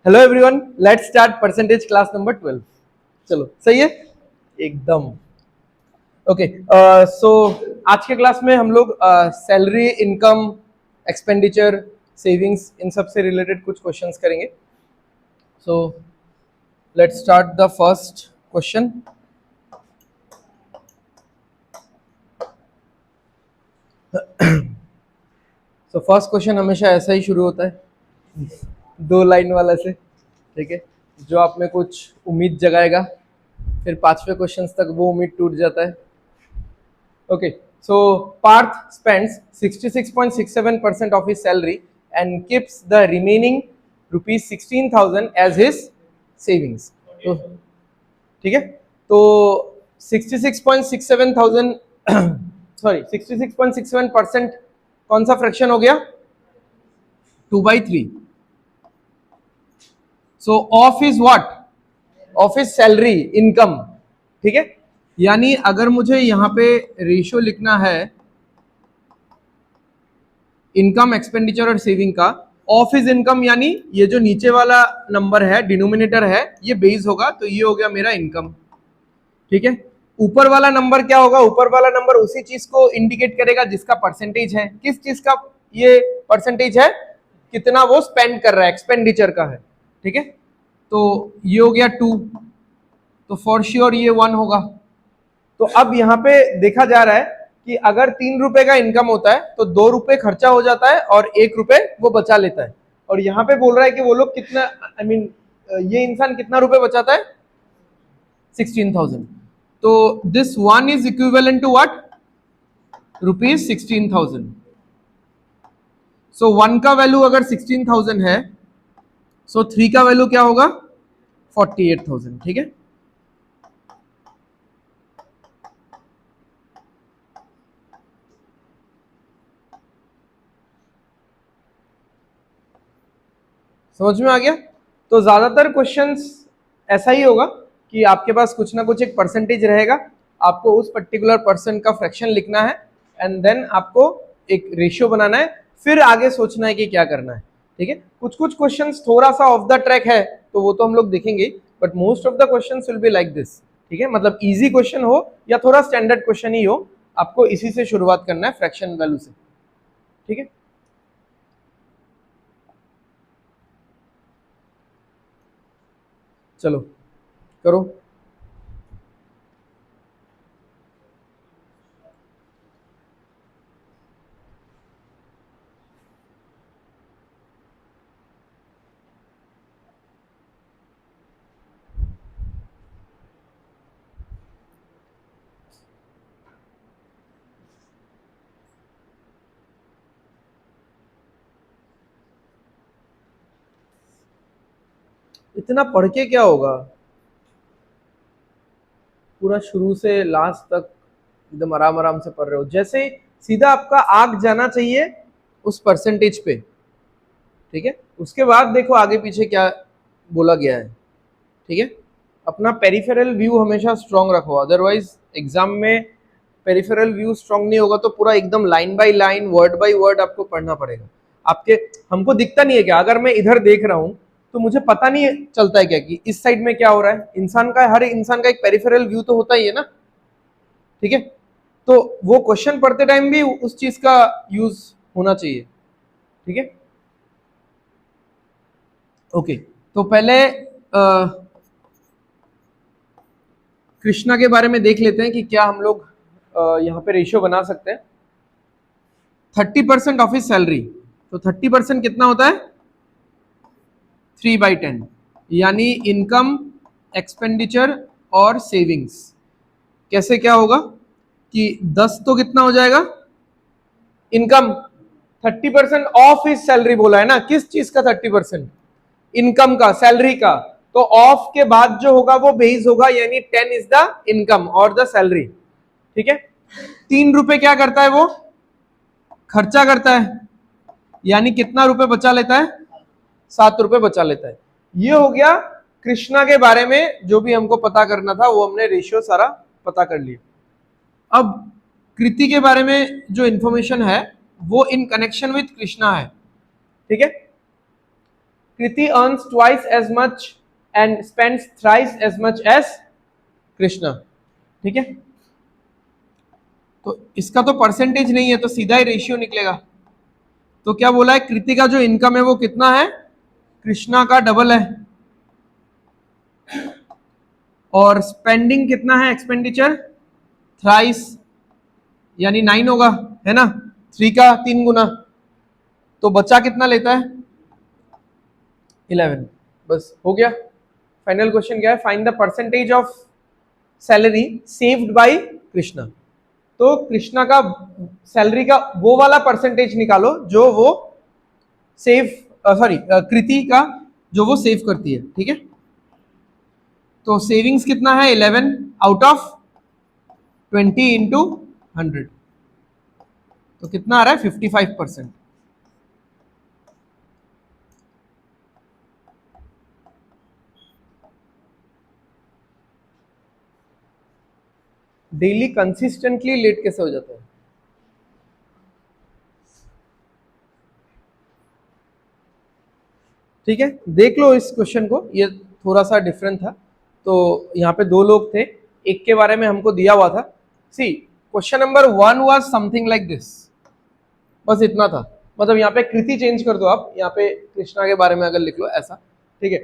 Hello everyone, let's start percentage class number 12। चलो सही है एकदम। ओके, सो आज के क्लास में हम लोग सैलरी, इनकम, एक्सपेंडिचर, सेविंग्स, इन सब से रिलेटेड कुछ क्वेश्चंस करेंगे। So let's start the first question. So first question हमेशा ऐसा ही शुरू होता है, 2 लाइन वाला से, ठीक है, जो आप में कुछ उम्मीद जगाएगा, फिर 5वें क्वेश्चन तक वो उम्मीद टूट जाता है। Okay, so Parth spends 66.67% of his salary and keeps the remaining rupees 16,000 as his savings। तो ठीक है, तो 66.67,000 सॉरी 66.67% कौन सा फ्रैक्शन हो गया? 2/3। सो of is what? Of is salary, income. ठीक है, यानी अगर मुझे यहां पे रेशियो लिखना है इनकम, एक्सपेंडिचर और सेविंग का, ऑफ इज इनकम यानी ये जो नीचे वाला नंबर है, डिनोमिनेटर है, ये बेस होगा, तो ये हो गया मेरा इनकम। ठीक है, ऊपर वाला नंबर क्या होगा? ऊपर वाला नंबर उसी चीज को इंडिकेट करेगा जिसका परसेंटेज है। किस चीज का ये परसेंटेज है? कितना वो स्पेंड कर रहा है, एक्सपेंडिचर का है। ठीक है, तो ये हो गया 2, तो फॉर श्योर ये 1 होगा। तो अब यहाँ पे देखा जा रहा है कि अगर 3 रुपए का इनकम होता है तो 2 रुपए खर्चा हो जाता है और 1 रुपए वो बचा लेता है। और यहाँ पे बोल रहा है कि वो लोग कितना, आई मीन ये इंसान कितना रुपए बचाता है? 16,000। तो this 1 is equivalent to what? Rupees 16,000। So 1 का वैल्यू अगर 16,000 है, सो 3 का वैल्यू क्या होगा? 48,000। ठीक है, समझ में आ गया? तो ज्यादातर क्वेश्चंस ऐसा ही होगा कि आपके पास कुछ ना कुछ एक परसेंटेज रहेगा, आपको उस पर्टिकुलर परसेंट का फ्रैक्शन लिखना है एंड देन आपको एक रेशियो बनाना है, फिर आगे सोचना है कि क्या करना है। ठीक है, कुछ कुछ क्वेश्चंस थोड़ा सा ऑफ द ट्रैक है तो वो तो हम लोग देखेंगे, but most of the questions will be like this. ठीक है, मतलब इजी क्वेश्चन हो या थोड़ा स्टैंडर्ड क्वेश्चन ही हो, आपको इसी से शुरुआत करना है, फ्रैक्शन वैल्यू से। ठीक है, चलो करो। इतना पढ़ के क्या होगा? पूरा शुरू से लास्ट तक एकदम आराम आराम से पढ़ रहे हो, जैसे सीधा आपका आग जाना चाहिए उस परसेंटेज पे। ठीक है, उसके बाद देखो आगे पीछे क्या बोला गया है। ठीक है, अपना पेरिफेरल व्यू हमेशा स्ट्रांग रखो, अदरवाइज एग्जाम में पेरिफेरल व्यू स्ट्रांग नहीं होगा तो पूरा एकदम line by line, word by word आपको पढ़ना पड़ेगा। आपके हमको दिखता नहीं है क्या? अगर मैं इधर देख रहा हूं तो मुझे पता नहीं चलता है क्या कि इस साइड में क्या हो रहा है? इंसान का, हर इंसान का एक पेरिफेरल व्यू तो होता ही है ना। ठीक है, तो वो क्वेश्चन पढ़ते टाइम भी उस चीज का यूज होना चाहिए। ठीक है, ओके, तो पहले कृष्णा के बारे में देख लेते हैं कि क्या हम लोग यहाँ पे रेशियो बना सकते हैं। 30% ऑफ हिज सैलरी, तो 30% कितना होता है? 3/10, यानी इनकम, एक्सपेंडिचर और सेविंग्स। कैसे क्या होगा कि 10 तो कितना हो जाएगा? इनकम। 30% ऑफ हिज सैलरी बोला है ना, किस चीज का 30%? इनकम का, सैलरी का। तो ऑफ के बाद जो होगा वो बेस होगा, यानी 10 इज द इनकम और द सैलरी। ठीक है, 3 रुपए क्या करता है? वो खर्चा करता है, यानी कितना रुपए बचा लेता है? 7 रुपए बचा लेता है। ये हो गया कृष्णा के बारे में, जो भी हमको पता करना था वो हमने रेशियो सारा पता कर लिया। अब कृति के बारे में जो इंफॉर्मेशन है वो इन कनेक्शन विथ कृष्णा है। ठीक है, Kriti earns twice as much and spends thrice as much as Krishna. ठीक है, तो इसका तो परसेंटेज नहीं है तो सीधा ही रेशियो निकलेगा। तो क्या बोला है, कृति का जो इनकम है वो कितना है, कृष्णा का डबल है, और स्पेंडिंग कितना है, एक्सपेंडिचर थ्राइस यानी 9 होगा, है ना, 3 का 3 गुना, तो बच्चा कितना लेता है 11। बस हो गया। फाइनल क्वेश्चन क्या है, find the percentage of salary saved by Krishna. तो कृष्णा का सैलरी का वो वाला परसेंटेज निकालो जो वो सेव, सॉरी कृति का जो वो सेव करती है। ठीक है, तो सेविंग्स कितना है 11 आउट ऑफ 20 इंटू 100, तो कितना आ रहा है 55%। डेली कंसिस्टेंटली लेट कैसे हो जाता है, ठीक है, देख लो इस क्वेश्चन को, ये थोड़ा सा डिफरेंट था। तो यहाँ पे 2 लोग थे, एक के बारे में हमको दिया हुआ था। See question number 1 was something like this, बस इतना था। मतलब यहाँ पे कृति चेंज कर दो आप, यहाँ पे कृष्णा के बारे में अगर लिख लो ऐसा। ठीक है,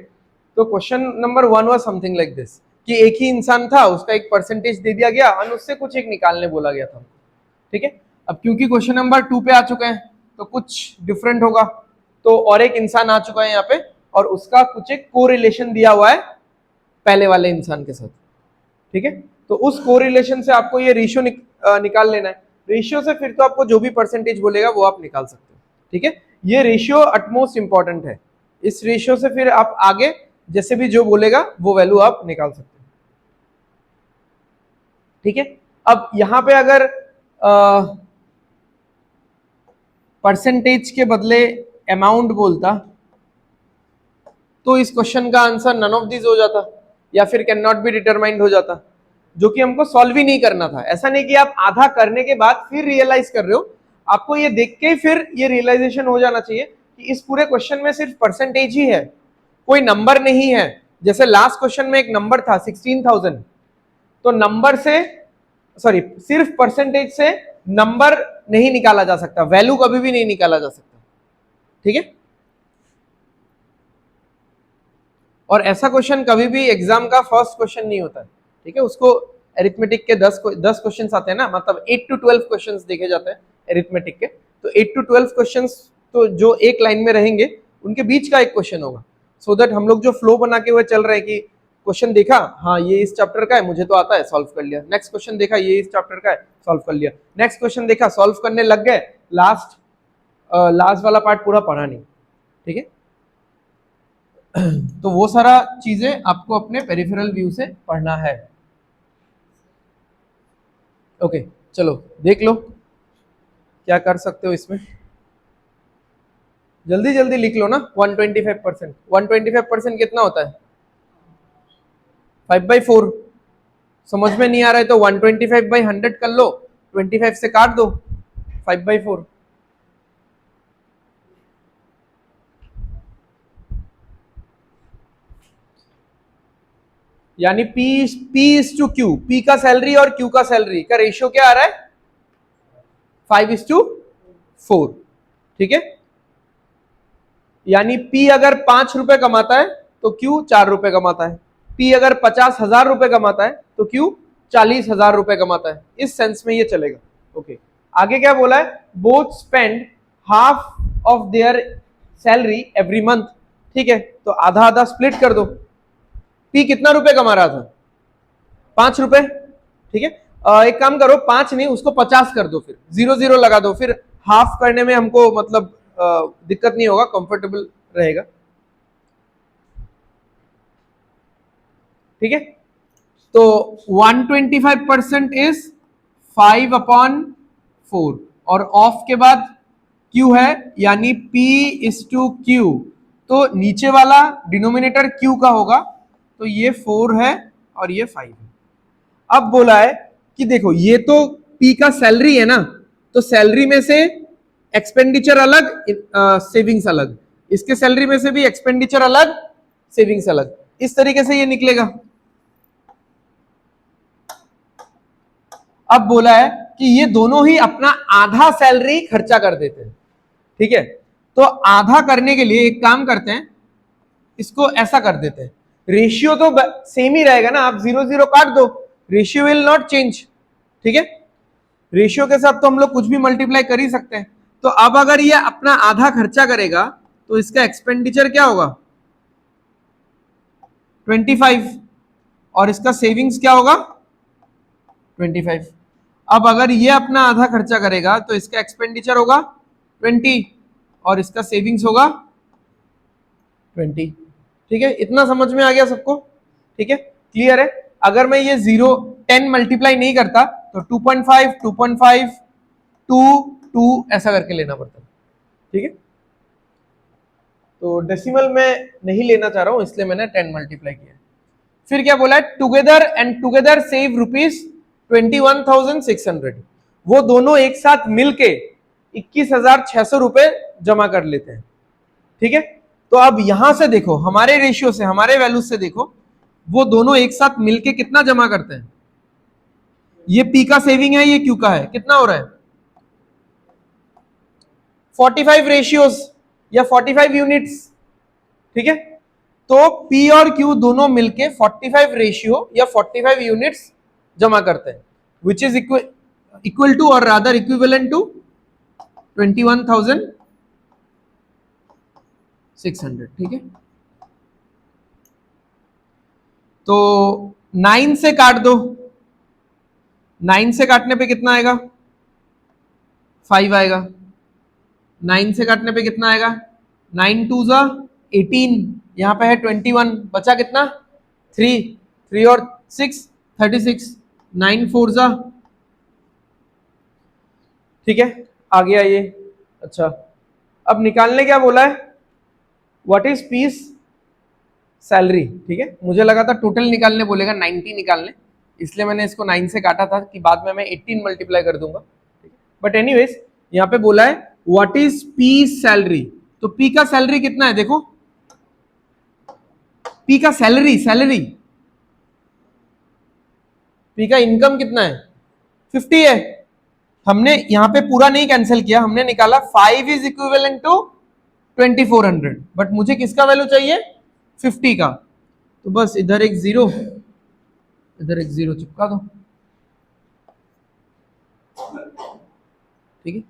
तो question number 1 was something like this कि एक ही इंसान था, उसका एक परसेंटेज दे दिया गया और उससे कुछ एक निकालने बोला गया था। ठीक है, अब क्योंकि क्वेश्चन नंबर 2 पे आ चुके हैं तो कुछ डिफरेंट होगा। तो और एक इंसान आ चुका है यहाँ पे और उसका कुछ एक कोरिलेशन दिया हुआ है पहले वाले इंसान के साथ। ठीक है, तो उस कोरिलेशन से आपको ये रेशियो निकाल लेना है। रेशियो से फिर तो आपको जो भी परसेंटेज बोलेगा वो आप निकाल सकते हो। ठीक है, ये रेशियो अटमोस्ट इंपॉर्टेंट है। इस रेशियो से फिर आप आगे जैसे भी जो बोलेगा वो वैल्यू आप निकाल सकते हो। ठीक है, अब यहां पे अगर परसेंटेज के बदले अमाउंट बोलता तो इस क्वेश्चन का आंसर नन ऑफ दिस हो जाता या फिर कैन नॉट बी डिटरमाइंड हो जाता, जो कि हमको सॉल्व ही नहीं करना था। ऐसा नहीं कि आप आधा करने के बाद फिर रियलाइज कर रहे हो, आपको ये देख के फिर ये रियलाइजेशन हो जाना चाहिए कि इस पूरे क्वेश्चन में सिर्फ परसेंटेज ही है, कोई नंबर नहीं है। जैसे लास्ट क्वेश्चन में एक नंबर था 16,000, तो नंबर से सॉरी सिर्फ परसेंटेज से नंबर नहीं निकाला जा सकता, वैल्यू कभी भी नहीं निकाला जा सकता। ठीक है, और ऐसा क्वेश्चन कभी भी एग्जाम का फर्स्ट क्वेश्चन नहीं होता है। ठीक है, उसको एरिथमेटिक के 10 क्वेश्चन आते हैं ना, मतलब 8 to 12 क्वेश्चन देखे जाते हैं एरिथमेटिक के, तो 8 to 12 क्वेश्चन तो जो एक लाइन में रहेंगे उनके बीच का एक क्वेश्चन होगा, सो दैट हम लोग जो फ्लो बना के हुए चल रहे हैं कि क्वेश्चन देखा, हाँ ये इस चैप्टर का है, मुझे तो आता है, सॉल्व कर लिया। नेक्स्ट क्वेश्चन देखा, ये इस चैप्टर का है, सॉल्व कर लिया। नेक्स्ट क्वेश्चन देखा, सॉल्व करने लग गए, लास्ट वाला पार्ट पूरा पढ़ा नहीं। ठीक है, तो वो सारा चीजें आपको अपने पेरिफेरल व्यू से पढ़ना है। ओके, चलो देख लो क्या कर सकते हो इसमें, जल्दी जल्दी लिख लो ना। 125%, 125% कितना होता है 5/4। समझ में नहीं आ रहा है तो 125/100 कर लो, 25 से काट दो, 5/4। यानी P/Q, P का सैलरी और Q का सैलरी का रेशियो क्या आ रहा है 5/4। ठीक है, यानी P अगर 5 रुपए कमाता है तो Q 4 रुपए कमाता है, P अगर 50,000 रुपए कमाता है तो Q 40,000 रुपए कमाता है। इस सेंस में ये चलेगा। ओके, आगे क्या बोला है, both spend half of their salary every month. ठीक है, तो आधा आधा स्प्लिट कर दो। P कितना रुपए कमा रहा था 5 रुपए। ठीक है, एक काम करो 5 नहीं उसको 50 कर दो, फिर 0 लगा दो, फिर हाफ करने में हमको मतलब दिक्कत नहीं होगा, कंफर्टेबल रहेगा। ठीक है, तो 125% इज 5/4 और ऑफ के बाद Q है यानी P/Q, तो नीचे वाला डिनोमिनेटर Q का होगा, तो ये 4 है और ये 5 है। अब बोला है कि देखो ये तो P का सैलरी है ना, तो सैलरी में से एक्सपेंडिचर अलग, सेविंग्स अलग, इसके सैलरी में से भी एक्सपेंडिचर अलग, सेविंग्स अलग, इस तरीके से ये निकलेगा। अब बोला है कि ये दोनों ही अपना आधा सैलरी खर्चा कर देते हैं, ठीक है। तो आधा करने के लिए एक काम करते हैं, इसको ऐसा कर देते हैं, रेशियो तो सेम ही रहेगा ना, आप 0 0 काट दो, रेशियो विल नॉट चेंज, ठीक है। रेशियो के साथ तो हम लोग कुछ भी मल्टीप्लाई कर ही सकते हैं। तो अब अगर ये अपना आधा खर्चा करेगा तो इसका एक्सपेंडिचर क्या होगा, 25, और इसका सेविंग्स क्या होगा, 25। अब अगर ये अपना आधा खर्चा करेगा तो इसका एक्सपेंडिचर होगा 20 और इसका सेविंग्स होगा 20, ठीक है। इतना समझ में आ गया सबको, ठीक है, क्लियर है। अगर मैं ये 10 मल्टीप्लाई नहीं करता तो 2.5 2.5 2 2 ऐसा करके लेना पड़ता, ठीक है। तो डेसिमल में नहीं लेना चाह रहा हूं, इसलिए मैंने 10 मल्टीप्लाई किया। फिर क्या बोला है, टुगेदर सेव ₹21,600। वो दोनों एक साथ मिलके 21,600 रुपए जमा कर लेते हैं, ठीक है। तो अब यहां से देखो, हमारे रेशियो से, हमारे वैल्यू से देखो, वो दोनों एक साथ मिलके कितना जमा करते हैं। ये पी का सेविंग है, ये क्यू का है, कितना हो रहा है, 45 रेशियोज या 45 यूनिट्स, ठीक है। तो पी और क्यू दोनों मिलके 45 रेशियो या 45 यूनिट्स जमा करते हैं, विच इज इक्वल टू और रादर इक्विवेलेंट टू 21,600, ठीक है। तो 9 से काट दो, 9 से काटने पे कितना आएगा, 5 आएगा। 9 से काटने पे कितना आएगा, 9 2 जा 18, यहां पे है 21, बचा कितना 3, 3 और 6 36, 9 4 जा, ठीक है, आ गया ये। अच्छा, अब निकालने क्या बोला है, व्हाट इज पीस सैलरी, ठीक है। मुझे लगा था टोटल निकालने बोलेगा, 90 निकालने, इसलिए मैंने इसको 9 से काटा था कि बाद में मैं 18 मल्टीप्लाई कर दूंगा, बट एनीवेज यहां पे बोला है व्हाट इज पी सैलरी। तो पी का सैलरी कितना है, देखो पी का सैलरी पी का इनकम कितना है, 50 है। हमने यहां पे पूरा नहीं कैंसिल किया, हमने निकाला 5 इज इक्विवेलेंट टू 2400, बट मुझे किसका वैल्यू चाहिए, 50 का। तो बस इधर एक जीरो, इधर एक जीरो चिपका दो, ठीक है।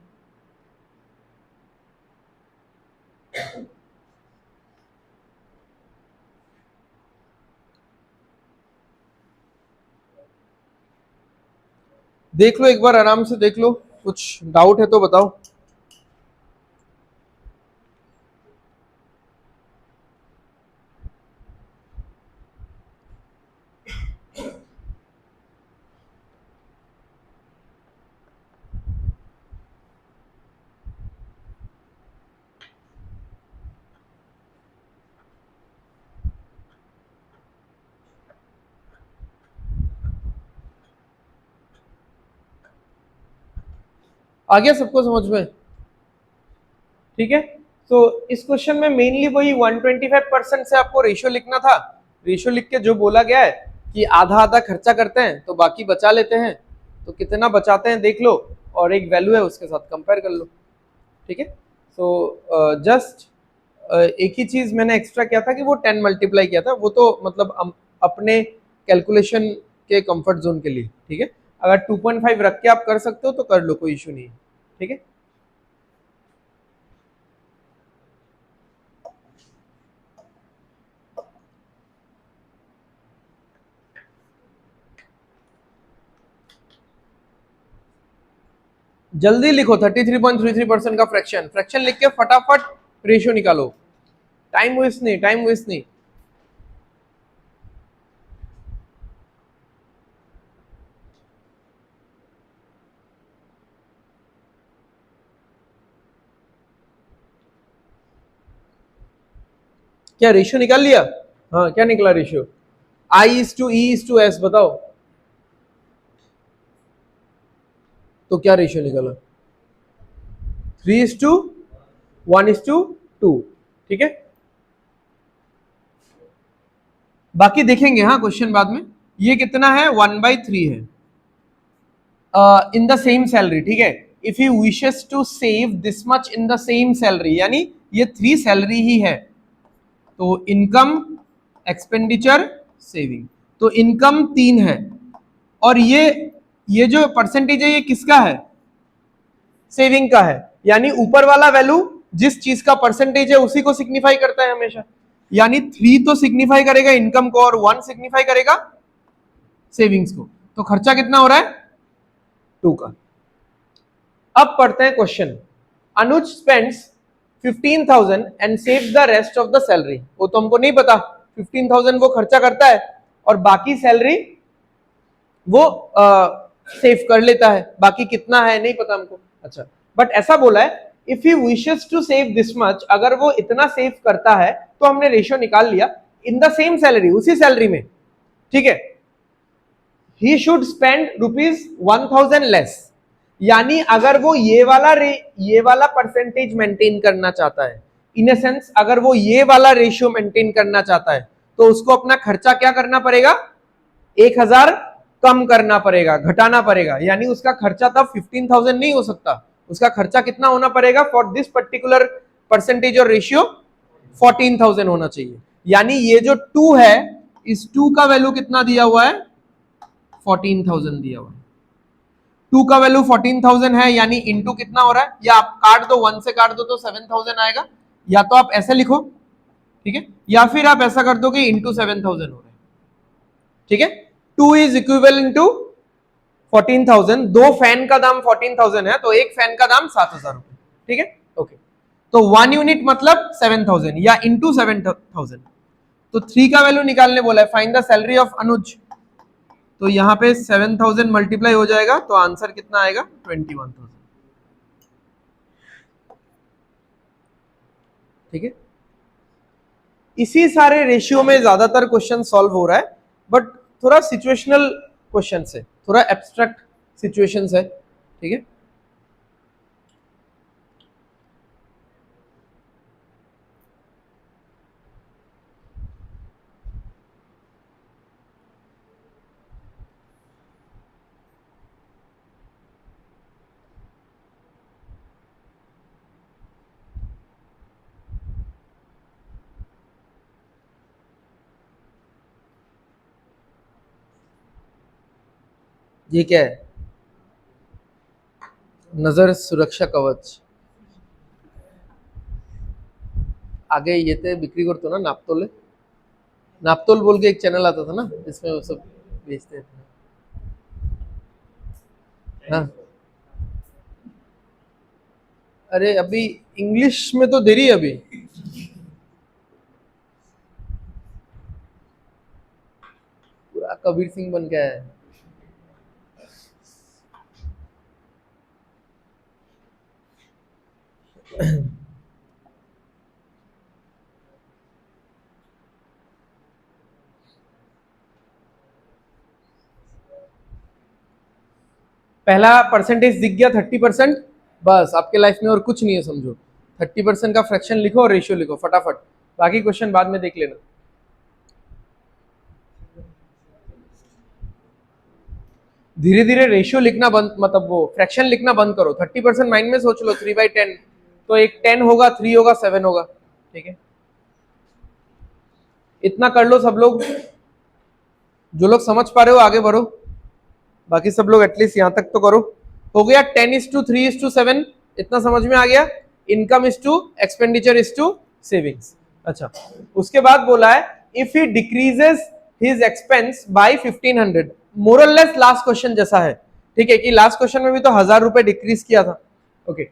देख लो एक बार, आराम से देख लो, कुछ डाउट है तो बताओ। आ गया सबको समझ में, ठीक है। तो इस क्वेश्चन में मेनली वही 125% से आपको रेशियो लिखना था। रेशियो लिख के जो बोला गया है कि आधा आधा खर्चा करते हैं तो बाकी बचा लेते हैं, तो कितना बचाते हैं देख लो और एक वैल्यू है उसके साथ कंपेयर कर लो, ठीक है। सो जस्ट एक ही चीज मैंने एक्स्ट्रा किया था कि वो 10 मल्टीप्लाई किया था, वो तो मतलब अपने कैलकुलेशन के कंफर्ट जोन के लिए, ठीक है। अगर 2.5 रख के आप कर सकते हो तो कर लो, कोई इशू नहीं है, ठीक है। जल्दी लिखो 33.33% का फ्रैक्शन, फ्रैक्शन लिख के फटाफट रेशियो निकालो, टाइम वेस्ट नहीं, टाइम वेस्ट नहीं। क्या रेशियो निकाल लिया, हाँ क्या निकला रेशियो, I/E/S, बताओ तो क्या रेशियो निकाला, 3:1:2, ठीक है, बाकी देखेंगे हाँ क्वेश्चन बाद में। ये कितना है 1/3 है इन द सेम सैलरी, ठीक है। If he wishes to save this much in the same salary, यानी ये 3 सैलरी ही है, तो इनकम, एक्सपेंडिचर, सेविंग। तो इनकम 3 है, और ये जो परसेंटेज है ये किसका है, सेविंग का है। यानी ऊपर वाला वैल्यू जिस चीज का परसेंटेज है उसी को सिग्निफाई करता है हमेशा। यानी 3 तो सिग्निफाई करेगा इनकम को और 1 सिग्निफाई करेगा सेविंग्स को। तो खर्चा कितना हो रहा है 2 का। अब पढ़ते हैं question. Anuj spends 15,000 and save the rest of the salary. वो तो हमको नहीं पता, 15,000 वो खर्चा करता है और बाकी सैलरी वो सेव कर लेता है, बाकी कितना है नहीं पता हमको। अच्छा, बट ऐसा बोला है if he wishes to save this much, अगर वो इतना सेव करता है तो हमने रेशियो निकाल लिया इन द सेम सैलरी, उसी सैलरी में, ठीक है। ही शुड स्पेंड ₹1,000 लेस, यानी अगर वो ये वाला परसेंटेज मेंटेन करना चाहता है, इन ए सेंस अगर वो ये वाला रेशियो मेंटेन करना चाहता है तो उसको अपना खर्चा क्या करना पड़ेगा, 1,000 कम करना पड़ेगा, घटाना पड़ेगा। यानी उसका खर्चा तब 15,000 नहीं हो सकता, उसका खर्चा कितना होना पड़ेगा फॉर दिस पर्टिकुलर परसेंटेज और रेशियो 14,000 होना चाहिए। यानी ये जो 2 है, इस 2 का वैल्यू कितना दिया हुआ है, 14,000 दिया हुआ है। 2 का वैल्यू 14,000 है, यानी इंटू कितना हो रहा है, या आप काट दो, 1 से काट दो तो 7,000 आएगा, या तो आप ऐसे लिखो, ठीक है, या फिर आप ऐसा कर दो कि इंटू 7,000 हो रहा है, ठीक है। 2 इज इक्विवेलेंट टू 14,000, 2 फैन का दाम 14,000 है, तो एक फैन का दाम 7,000 रुपए, ठीक है, ओके। तो 1 यूनिट मतलब 7,000 या इंटू 7,000। तो 3 का वैल्यू निकालने बोला है, फाइंड द सैलरी ऑफ अनुज। तो यहां पे 7,000 मल्टीप्लाई हो जाएगा, तो आंसर कितना आएगा 21,000, ठीक है। इसी सारे रेशियो में ज्यादातर क्वेश्चन सॉल्व हो रहा है, बट थोड़ा सिचुएशनल क्वेश्चन है, थोड़ा एब्स्ट्रैक्ट सिचुएशंस है, ठीक है। ये क्या है, नजर सुरक्षा कवच। आगे ये थे बिक्री करते ना नापतोल, नापतोल बोल के एक चैनल आता था ना जिसमें वो सब बेचते थे। हाँ, अरे अभी इंग्लिश में तो दे रही है अभी, पूरा कबीर सिंह बन के आया है। पहला परसेंटेज दिख गया 30%, बस आपके लाइफ में और कुछ नहीं है समझो। 30% का फ्रैक्शन लिखो और रेशियो लिखो फटाफट, बाकी क्वेश्चन बाद में देख लेना। धीरे धीरे रेशियो लिखना बंद, मतलब वो फ्रैक्शन लिखना बंद करो। 30% माइंड में सोच लो 3/10, तो एक 10 होगा, 3 होगा, 7 होगा, ठीक है। इतना कर लो सब लोग, जो लोग समझ पा रहे हो आगे बढ़ो, बाकी सब लोग एटलीस्ट यहां तक तो करो। हो गया 10:3:7, इतना समझ में आ गया। Income is to expenditure is to savings. अच्छा, उसके बाद बोला है if he decreases his expense by 1,500, more or less last question जैसा है, ठीक है, कि लास्ट क्वेश्चन में भी तो 1,000 रुपए डिक्रीज किया था, ओके।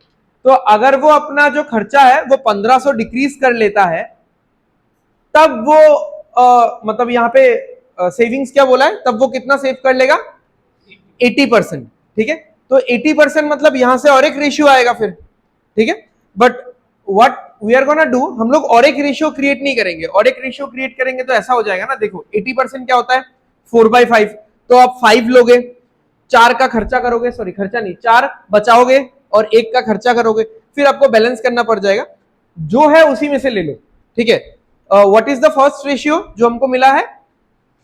तो अगर वो अपना जो खर्चा है वो 1,500 डिक्रीज कर लेता है, तब वो मतलब यहाँ पे सेविंग्स क्या बोला है, तब वो कितना सेव कर लेगा 80%, ठीक है। तो 80% मतलब यहां से और एक रेशियो आएगा फिर, ठीक है। But what we are gonna do, हम लोग और एक रेशियो क्रिएट नहीं करेंगे। और एक रेशियो क्रिएट करेंगे तो ऐसा हो जाएगा ना, देखो 80% क्या होता है 4/5, तो आप 5 लोगे, 4 का खर्चा करोगे, सॉरी खर्चा नहीं, 4 बचाओगे और 1 का खर्चा करोगे, फिर आपको बैलेंस करना पड़ जाएगा। जो है उसी में से ले लो, ठीक है। What is the first ratio जो हमको मिला है?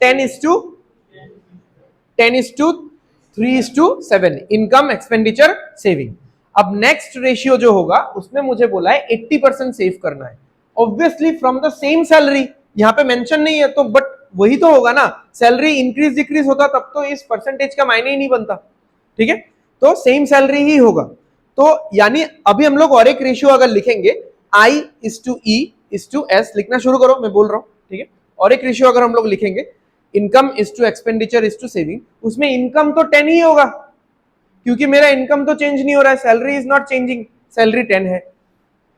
10:3:7 इनकम एक्सपेंडिचर सेविंग। अब नेक्स्ट रेशियो जो होगा उसमें मुझे बोला है 80% सेव करना है, obviously from the same salary. यहां पे मेंशन नहीं है तो बट वही तो होगा ना, सैलरी इंक्रीज डिक्रीज होता तब तो इस परसेंटेज का मायने ही नहीं बनता। ठीक है, तो सेम सैलरी ही होगा। तो यानी अभी हम लोग और एक रेशियो अगर लिखेंगे, I:E:S लिखना शुरू करो, मैं बोल रहा हूं। ठीक है, और एक रेशियो अगर हम लोग लिखेंगे income is to expenditure is to saving, उसमें इनकम तो 10 ही होगा क्योंकि मेरा इनकम तो चेंज नहीं हो रहा है, salary is not changing, salary 10 है।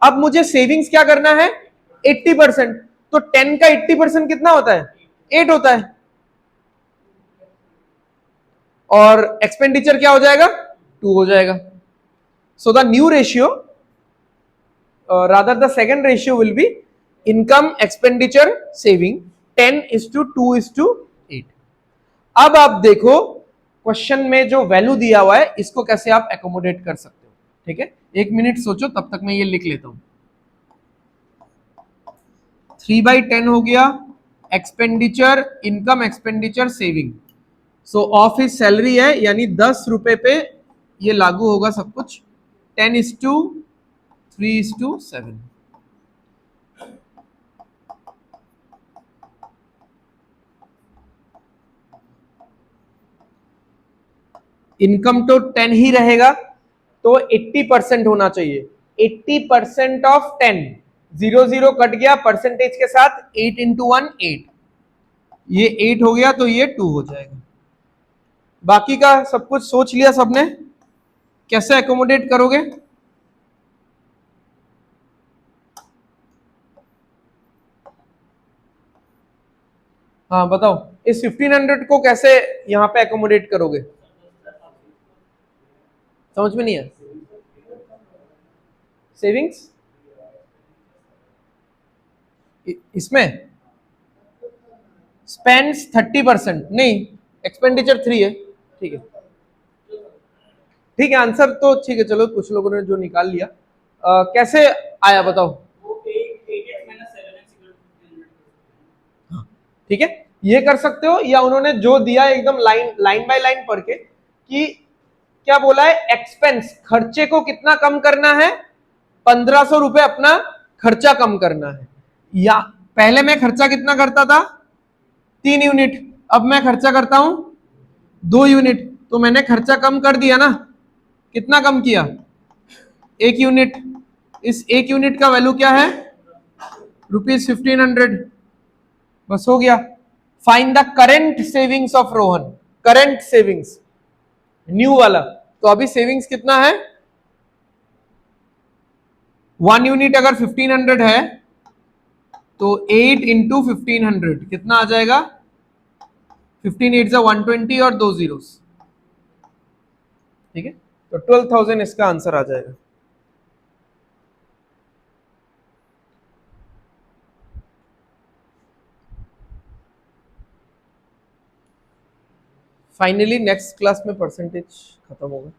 अब मुझे सेविंग्स क्या करना है? 80%। तो 10 का 80% कितना होता है? 8 होता है। और एक्सपेंडिचर क्या हो जाएगा? 2 हो जाएगा। So the new ratio rather the second ratio will be income expenditure saving 10:2:8। अब आप देखो क्वेश्चन में जो वैल्यू दिया हुआ है इसको कैसे आप एकोमोडेट कर सकते हो। ठीक है, 1 मिनट सोचो, तब तक मैं ये लिख लेता हूं। 3/10 हो गया expenditure, income expenditure saving. So of his salary है यानी 10 रुपए पे ये लागू होगा सब कुछ। 10:3:7। इनकम तो 10 ही रहेगा तो 80% होना चाहिए। 80% ऑफ 10, 0 कट गया परसेंटेज के साथ, 8 इंटू 1 8, ये 8 हो गया तो ये 2 हो जाएगा। बाकी का सब कुछ सोच लिया सबने, कैसे एकोमोडेट करोगे? हाँ बताओ, इस 1500 को कैसे यहां पे एकोमोडेट करोगे? समझ में नहीं है। सेविंग्स इसमें स्पेंड्स 30%, नहीं एक्सपेंडिचर 3 है। ठीक है, ठीक है, आंसर तो ठीक है। चलो कुछ लोगों ने जो निकाल लिया, कैसे आया बताओ? ठीक है, ये कर सकते हो, या उन्होंने जो दिया एकदम लाइन बाय लाइन पढ़ के कि क्या बोला है, एक्सपेंस खर्चे को कितना कम करना है? 1500 रुपए अपना खर्चा कम करना है। या पहले मैं खर्चा कितना करता था? 3 यूनिट, अब मैं खर्चा करता हूं 2 यूनिट, तो मैंने खर्चा कम कर दिया ना। कितना कम किया? 1 यूनिट। इस 1 यूनिट का वैल्यू क्या है? ₹1500। बस हो गया। Find the current savings of Rohan, current savings new वाला। तो अभी सेविंग्स कितना है? 1 यूनिट अगर 1500 है तो 8 इंटू 1500 कितना आ जाएगा? 15 8 120 और 2 जीरोस। ठीक है, तो 12,000 इसका आंसर आ जाएगा। फाइनली नेक्स्ट क्लास में परसेंटेज खत्म होगा।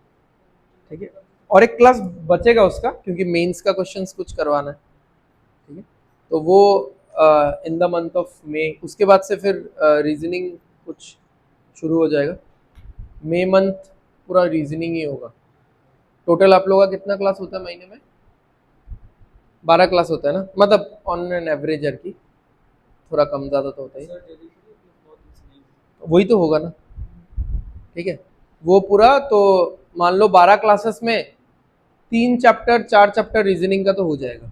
ठीक है, और एक क्लास बचेगा उसका, क्योंकि मेंस का क्वेश्चंस कुछ करवाना है। ठीक है, तो वो in the month of May, उसके बाद से फिर रीजनिंग कुछ शुरू हो जाएगा। मई मंथ पूरा रीजनिंग ही होगा। टोटल आप लोगों का कितना क्लास होता है महीने में? 12 क्लास होता है ना, मतलब ऑन एन एवरेज ईयर की, थोड़ा कम ज़्यादा तो होता ही। वही तो होगा ना। ठीक है, वो पूरा तो मान लो 12 क्लासेस में 3 चैप्टर 4 चैप्टर रीजनिंग का तो हो जाएगा।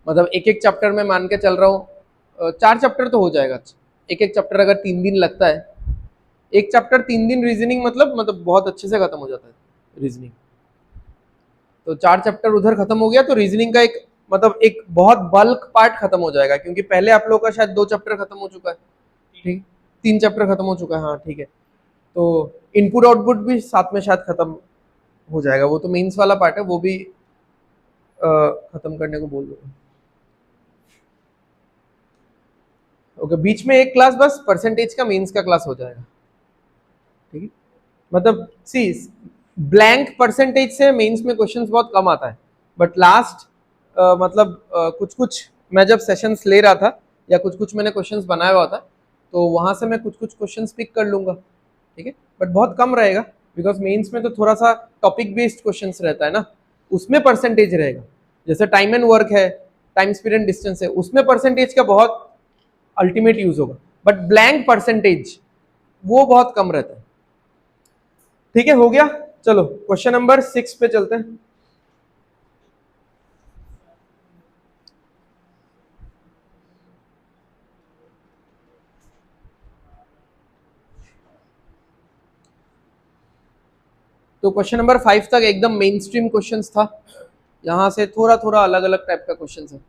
मतलब एक एक चैप्टर में मान के चल रहा हूँ 4 चैप्टर तो हो जाएगा। एक एक चैप्टर अगर 3 दिन लगता है, एक चैप्टर 3 दिन रीजनिंग, मतलब बहुत अच्छे से खत्म हो जाता है रीजनिंग। तो 4 चैप्टर उधर खत्म हो गया तो रीजनिंग का एक मतलब एक बहुत बल्क पार्ट खत्म हो जाएगा, क्योंकि पहले आप लोगों का शायद 2 चैप्टर खत्म हो चुका है। ठीक, 3 चैप्टर खत्म हो चुका है। हाँ ठीक है, तो इनपुट आउटपुट भी साथ में शायद खत्म हो जाएगा। वो तो मेंस वाला पार्ट है, वो भी खत्म करने को बोल दो। ओके, बीच में एक क्लास बस परसेंटेज का मेंस का क्लास हो जाएगा। ठीक है, मतलब सी ब्लैंक परसेंटेज से मेंस में क्वेश्चंस बहुत कम आता है, बट लास्ट मतलब कुछ कुछ मैं जब सेशंस ले रहा था या कुछ कुछ मैंने क्वेश्चंस बनाया हुआ था, तो वहां से मैं कुछ कुछ क्वेश्चंस पिक कर लूंगा, ठीक है, बट बहुत कम रहेगा, बिकॉज मेंस में तो थोड़ा सा टॉपिक बेस्ड क्वेश्चंस रहता है ना, उसमें परसेंटेज रहेगा। जैसे टाइम एंड वर्क है, टाइम स्पीड एंड डिस्टेंस है, उसमें परसेंटेज का बहुत अल्टीमेट यूज होगा, बट ब्लैंक परसेंटेज वो बहुत कम रहता है। ठीक है, हो गया। चलो क्वेश्चन नंबर 6 पे चलते हैं। तो क्वेश्चन नंबर 5 तक एकदम मेन स्ट्रीम क्वेश्चंस था, यहां से थोड़ा थोड़ा अलग अलग टाइप का क्वेश्चन है।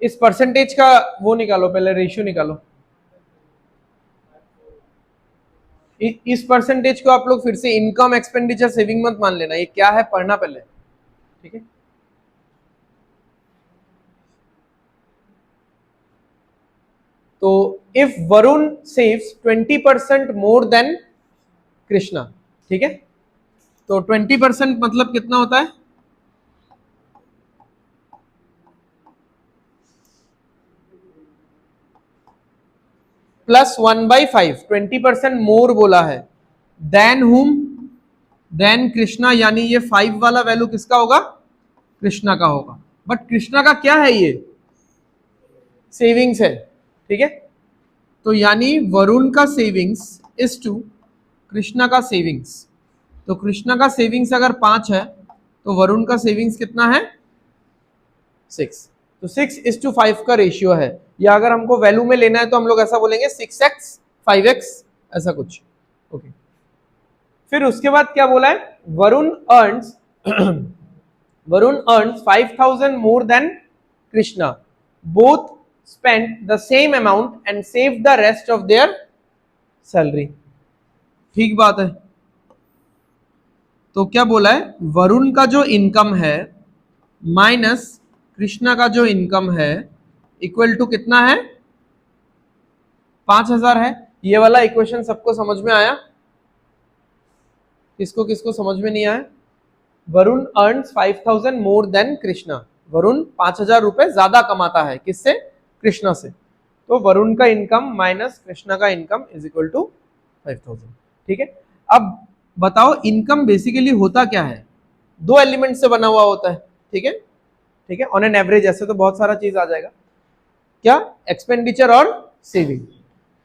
इस परसेंटेज का वो निकालो, पहले रेशियो निकालो। इस परसेंटेज को आप लोग फिर से इनकम एक्सपेंडिचर सेविंग मत मान लेना, ये क्या है पढ़ना पहले, ठीक है। तो if Varun saves 20% more than Krishna, ठीक है, तो 20% मतलब कितना होता है, +1/5, 20% मोर बोला है, देन हुम, देन कृष्णा, यानी ये 5 वाला वैल्यू किसका होगा, कृष्णा का होगा, बट कृष्णा का क्या है, ये सेविंग्स है, ठीक है। तो यानी वरुण का सेविंग्स इज टू कृष्णा का सेविंग्स, तो कृष्णा का सेविंग्स अगर 5 है तो वरुण का सेविंग्स कितना है, 6। तो 6:5 का रेशियो है, या अगर हमको वैल्यू में लेना है तो हम लोग ऐसा बोलेंगे 6x 5x, ऐसा कुछ, ओके। फिर उसके बाद क्या बोला है, Varun earns Varun earns 5,000 more than Krishna, both spent the same amount and saved the rest of their salary, ठीक बात है। तो क्या बोला है, वरुण का जो इनकम है माइनस कृष्णा का जो इनकम है इक्वल टू कितना है, 5,000 है। ये वाला इक्वेशन सबको समझ में आया, किसको किसको समझ में नहीं आया। Varun earns 5,000 more than Krishna, Varun 5,000 रुपए ज्यादा कमाता है, किससे, कृष्णा से, तो वरुण का इनकम माइनस कृष्णा का इनकम इज इक्वल टू 5,000, ठीक है। अब बताओ इनकम बेसिकली होता क्या है, दो एलिमेंट से बना हुआ होता है, ठीक है, ठीक है, ऑन एन एवरेज, ऐसे तो बहुत सारा चीज आ जाएगा, क्या, एक्सपेंडिचर और सेविंग।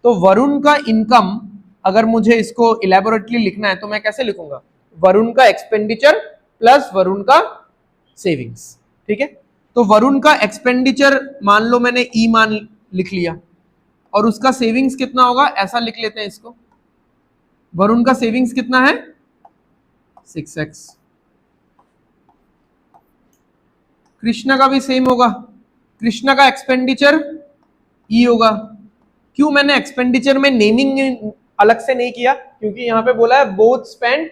तो वरुण का इनकम अगर मुझे इसको इलेबोरेटली लिखना है तो मैं कैसे लिखूंगा, वरुण का एक्सपेंडिचर प्लस वरुण का सेविंग्स, ठीक है। तो वरुण का एक्सपेंडिचर मान लो मैंने ई मान लिख लिया, और उसका सेविंग्स कितना होगा, ऐसा लिख लेते हैं इसको, वरुण का सेविंग्स कितना है, 6x। कृष्णा का भी सेम होगा, कृष्णा का एक्सपेंडिचर ई होगा। क्यों मैंने एक्सपेंडिचर में नेमिंग अलग से नहीं किया, क्योंकि यहां पे बोला है both spend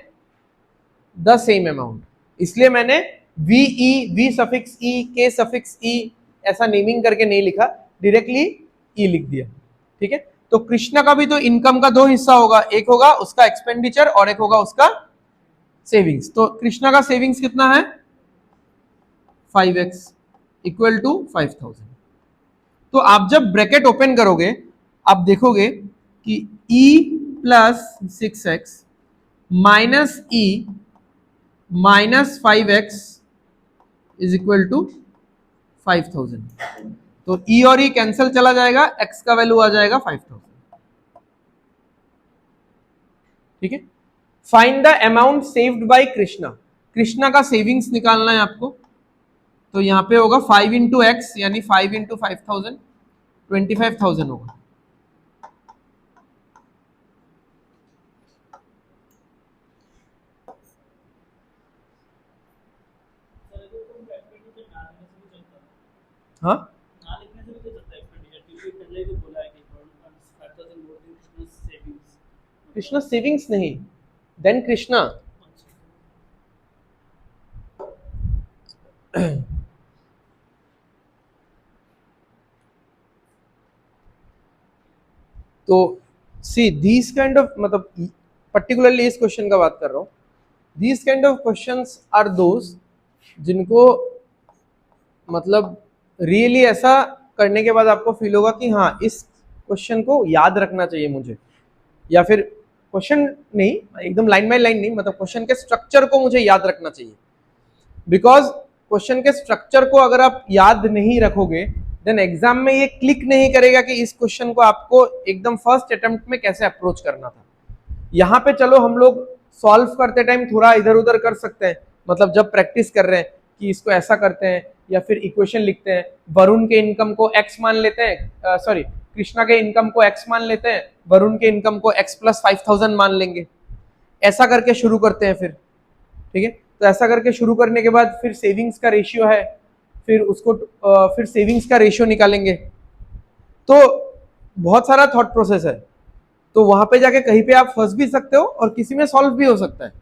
the same amount, इसलिए मैंने वी सफिक्स ई, के सफिक्स ई ऐसा नेमिंग करके नहीं लिखा, डायरेक्टली ई लिख दिया, ठीक है। तो कृष्णा का भी तो इनकम का दो हिस्सा होगा, एक होगा उसका एक्सपेंडिचर और एक होगा उसका सेविंग्स। तो कृष्णा का सेविंग्स कितना है, 5x इक्वल टू 5,000। तो आप जब ब्रैकेट ओपन करोगे आप देखोगे कि e plus 6x minus e minus 5x is equal to 5,000। तो e और e कैंसिल चला जाएगा, x का वैल्यू आ जाएगा 5,000, ठीक है। Find the amount saved by Krishna, Krishna का सेविंग्स निकालना है आपको, तो यहां पे होगा 5 इंटू एक्स, यानी 5 इंटू 5,000, 25,000 होगा। हाँ, कृष्णा सेविंग्स नहीं, देन कृष्णा, तो सी दीज काइंड ऑफ, मतलब पर्टिकुलरली इस क्वेश्चन का बात कर रहा हूं, these kind of questions are those जिनको मतलब रियली ऐसा करने के बाद आपको फील होगा कि हाँ इस क्वेश्चन को याद रखना चाहिए मुझे, या फिर क्वेश्चन नहीं, एकदम लाइन बाय लाइन नहीं, मतलब क्वेश्चन के स्ट्रक्चर को मुझे याद रखना चाहिए। बिकॉज क्वेश्चन के स्ट्रक्चर को अगर आप याद नहीं रखोगे देन एग्जाम में ये क्लिक नहीं करेगा कि इस क्वेश्चन को आपको एकदम फर्स्ट अटेम्प्ट में कैसे अप्रोच करना था। यहाँ पे चलो हम लोग सॉल्व करते टाइम थोड़ा इधर उधर कर सकते हैं, मतलब जब प्रैक्टिस कर रहे हैं कि इसको ऐसा करते हैं, या फिर इक्वेशन लिखते हैं, वरुण के इनकम को x मान लेते हैं, सॉरी कृष्णा के इनकम को x मान लेते हैं, वरुण के इनकम को x प्लस 5000 मान लेंगे, ऐसा करके शुरू करते हैं फिर। ठीक है, तो ऐसा करके शुरू करने के बाद फिर सेविंग्स का रेशियो है, फिर उसको फिर सेविंग्स का रेशियो निकालेंगे। तो बहुत सारा थॉट प्रोसेस है, तो वहां पे जाके कहीं पे आप फंस भी सकते हो और किसी में सॉल्व भी हो सकता है,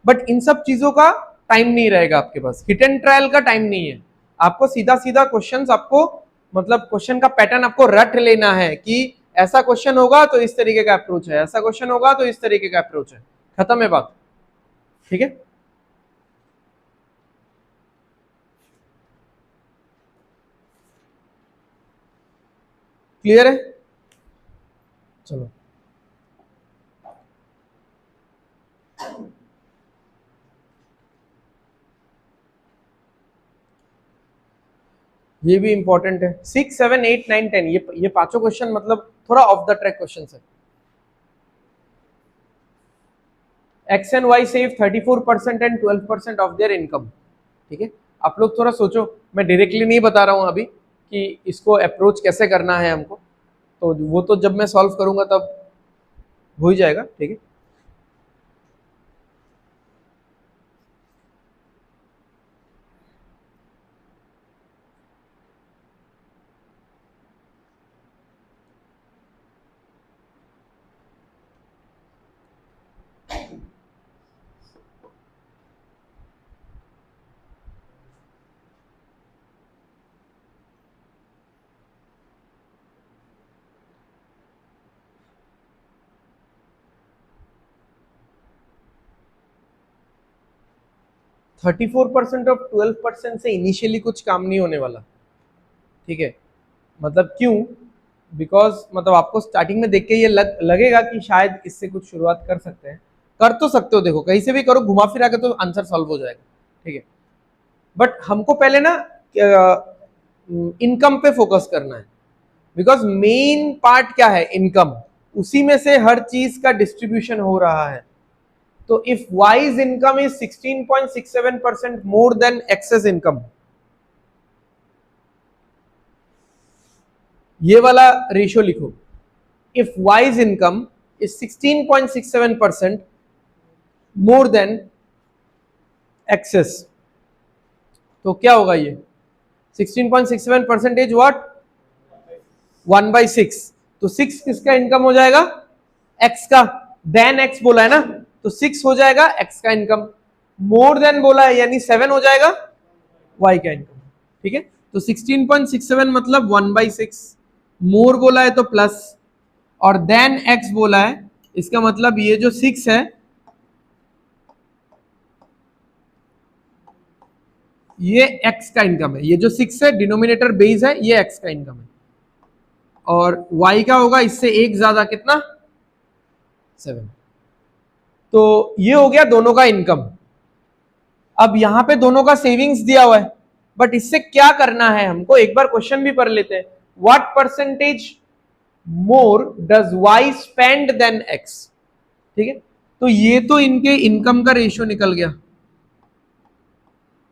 बट इन सब चीजों का टाइम नहीं रहेगा आपके पास, हिट एंड ट्रायल का टाइम नहीं है। आपको सीधा सीधा क्वेश्चंस, आपको मतलब क्वेश्चन का पैटर्न आपको रट लेना है कि ऐसा क्वेश्चन होगा तो इस तरीके का अप्रोच है, ऐसा क्वेश्चन होगा तो इस तरीके का अप्रोच है, खत्म है बात। ठीक है, क्लियर है? चलो ये भी इंपॉर्टेंट है, 6, 7, 8, 9, 10, ये पांचों क्वेश्चन मतलब थोड़ा ऑफ द ट्रैक क्वेश्चन है। X and y save 34% and 12% of their income. ठीक है, आप लोग थोड़ा सोचो, मैं डायरेक्टली नहीं बता रहा हूं अभी कि इसको अप्रोच कैसे करना है हमको, तो वो तो जब मैं सॉल्व करूंगा तब हो ही जाएगा। ठीक है, 34% ऑफ 12% से इनिशियली कुछ काम नहीं होने वाला। ठीक है, मतलब क्यों? बिकॉज मतलब आपको स्टार्टिंग में देख के ये लगेगा कि शायद इससे कुछ शुरुआत कर सकते हैं, कर तो सकते हो, देखो कहीं से भी करो, घुमा फिरा के तो आंसर सॉल्व हो जाएगा। ठीक है, बट हमको पहले ना इनकम पे फोकस करना है, बिकॉज मेन पार्ट क्या है, इनकम, उसी में से हर चीज का डिस्ट्रीब्यूशन हो रहा है। तो if y's income is 16.67% more than x's income, ये वाला रेशियो लिखो, if y's income is 16.67% more than x's, तो क्या होगा ये 16.67 परसेंटेज व्हाट 1/6, तो 6 किसका इनकम हो जाएगा, एक्स का, देन एक्स बोला है ना, तो 6 हो जाएगा एक्स का इनकम, मोर देन बोला है यानी 7 हो जाएगा वाई का इनकम। ठीक है, तो 16.67 मतलब 1/6, मोर बोला है तो प्लस, और देन एक्स बोला है, इसका मतलब ये जो 6 है ये x का इनकम है, ये जो 6 है डिनोमिनेटर बेस है, ये x का इनकम है, और y का होगा इससे एक ज्यादा, कितना 7। तो ये हो गया दोनों का इनकम। अब यहां पे दोनों का सेविंग्स दिया हुआ है, बट इससे क्या करना है हमको, एक बार क्वेश्चन भी पढ़ लेते हैं, what percentage more does y spend than x। ठीक है, तो ये तो इनके इनकम का रेशियो निकल गया।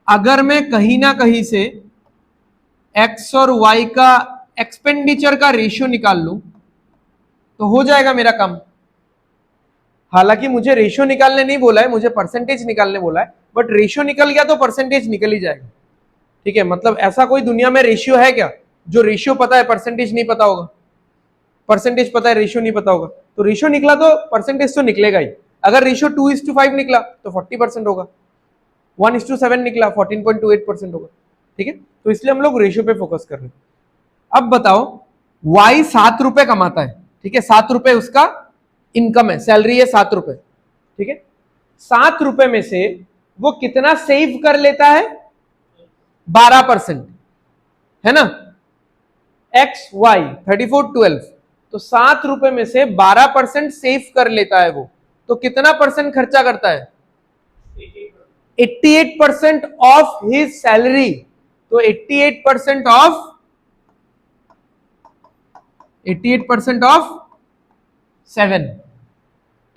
अगर मैं कहीं ना कहीं से x और y का एक्सपेंडिचर का रेशियो निकाल लूं तो हो जाएगा मेरा काम। हालांकि मुझे रेशियो निकालने नहीं बोला है, मुझे परसेंटेज निकालने बोला है, बट रेशियो निकल गया तो परसेंटेज निकल ही जाएगा। ठीक है, मतलब ऐसा कोई दुनिया में रेशियो है क्या जो रेशियो पता है परसेंटेज नहीं पता होगा, परसेंटेज पता है रेशियो नहीं पता होगा, तो रेशियो निकला तो परसेंटेज तो निकलेगा ही। अगर रेशियो 2:5 निकला तो 40% होगा। 1:7 निकला, 14.28% होगा। ठीक है, तो इसलिए हम लोग रेशियो पे फोकस कर रहे हैं। अब बताओ y 7 रुपए कमाता है, ठीक है, 7 रुपए उसका इनकम है, सैलरी है 7 रुपए, ठीक है। 7 रुपए में से वो कितना सेव कर लेता है? 12%, है ना। एक्स वाई 34 12, तो 7 रुपए में से 12% सेव कर लेता है वो, तो कितना परसेंट खर्चा करता है? 88% ऑफ हिज सैलरी। तो 88% ऑफ 7,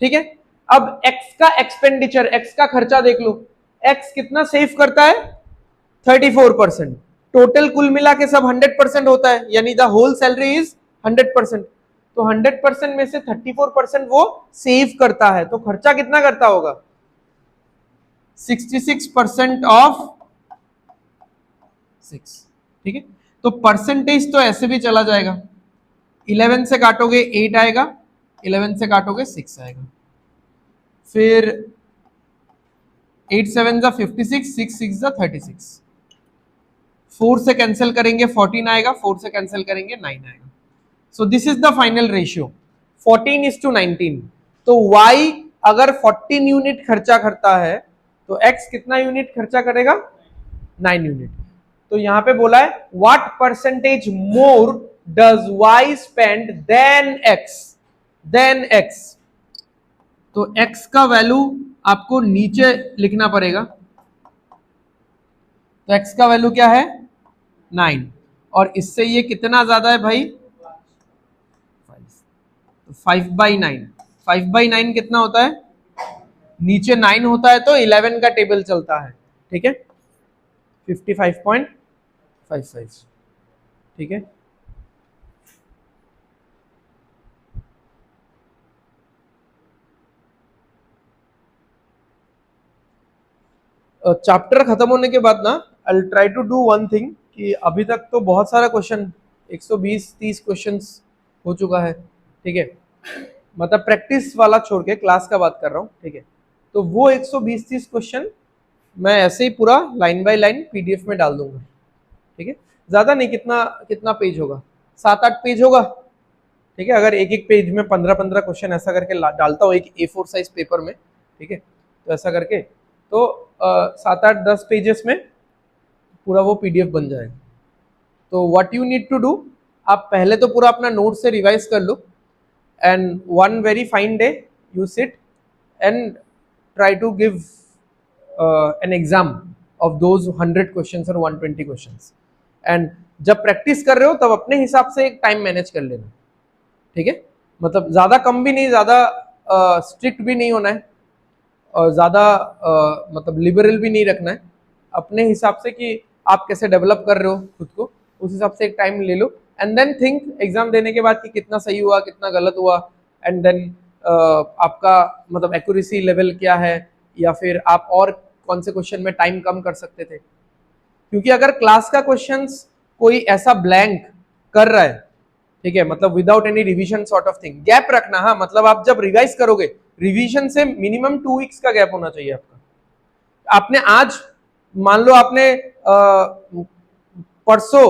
ठीक है। अब एक्स का एक्सपेंडिचर, एक्स का खर्चा देख लो, एक्स कितना सेव करता है? 34%। टोटल कुल मिला के सब 100% होता है, यानी द होल सैलरी इज 100%। तो 100% में से 34% वो सेव करता है, तो खर्चा कितना करता होगा? 66% ऑफ 6, ठीक है। तो परसेंटेज तो ऐसे भी चला जाएगा, 11 से काटोगे 8 आएगा, 11 से काटोगे 6 आएगा, फिर 8 7 जा 56, 6 6 जा 36, 4 से कैंसिल करेंगे 14 आएगा, 4 से कैंसिल करेंगे 9 आएगा। So this is the final ratio 14:19। तो y अगर 14 यूनिट खर्चा करता है तो x कितना यूनिट खर्चा करेगा? 9 यूनिट। तो यहां पे बोला है what percentage more does y spend than x। तो x का वैल्यू आपको नीचे लिखना पड़ेगा। तो x का वैल्यू क्या है? 9, और इससे ये कितना ज्यादा है भाई? 5/9। 5/9 कितना होता है? नीचे 9 होता है तो 11 का टेबल चलता है, ठीक है, 55.55, ठीक है। चैप्टर खत्म होने के बाद ना I will try to do one thing, कि अभी तक तो बहुत सारा क्वेश्चन 120-30 क्वेश्चंस हो चुका है, ठीक है, मतलब प्रैक्टिस वाला छोड़ के क्लास का बात कर रहा हूँ, ठीक है। तो वो 120-30 क्वेश्चन मैं ऐसे ही पूरा लाइन बाय लाइन पीडीएफ में डाल दूंगा, ठीक है। ज्यादा नहीं, कितना कितना पेज होगा? 7-8 पेज होगा, ठीक है। अगर एक एक पेज में 15-15 क्वेश्चन ऐसा करके डालता हूँ एक A4 साइज पेपर में, ठीक है, तो ऐसा करके तो 7-8-10 पेजेस में पूरा वो पीडीएफ बन जाएगा। तो what you need to do, आप पहले तो पूरा अपना नोट से रिवाइज कर लो, and one very fine day you sit and try to give an exam of those 100 questions और 120 क्वेश्चंस। एंड जब प्रैक्टिस कर रहे हो तब अपने हिसाब से एक टाइम मैनेज कर लेना, ठीक है। मतलब ज्यादा कम भी नहीं, ज्यादा स्ट्रिक्ट भी नहीं होना है, और ज्यादा मतलब लिबरल भी नहीं रखना है, अपने हिसाब से कि आप कैसे डेवलप कर रहे हो खुद को, उस हिसाब से एक टाइम ले लो, एंड देन थिंक एग्जाम देने के बाद कि कितना सही हुआ, कितना गलत हुआ, एंड देन आपका मतलब एक्यूरेसी लेवल क्या है, या फिर आप और कौन से क्वेश्चन में टाइम कम कर सकते थे। क्योंकि अगर क्लास का क्वेश्चंस कोई ऐसा ब्लैंक कर रहा है, ठीक है, मतलब without any revision sort of thing, gap रखना, हाँ, मतलब आप जब रिवाइज करोगे रिवीजन से मिनिमम 2 वीक्स का गैप होना चाहिए आपका। आपने आज मान लो आपने परसों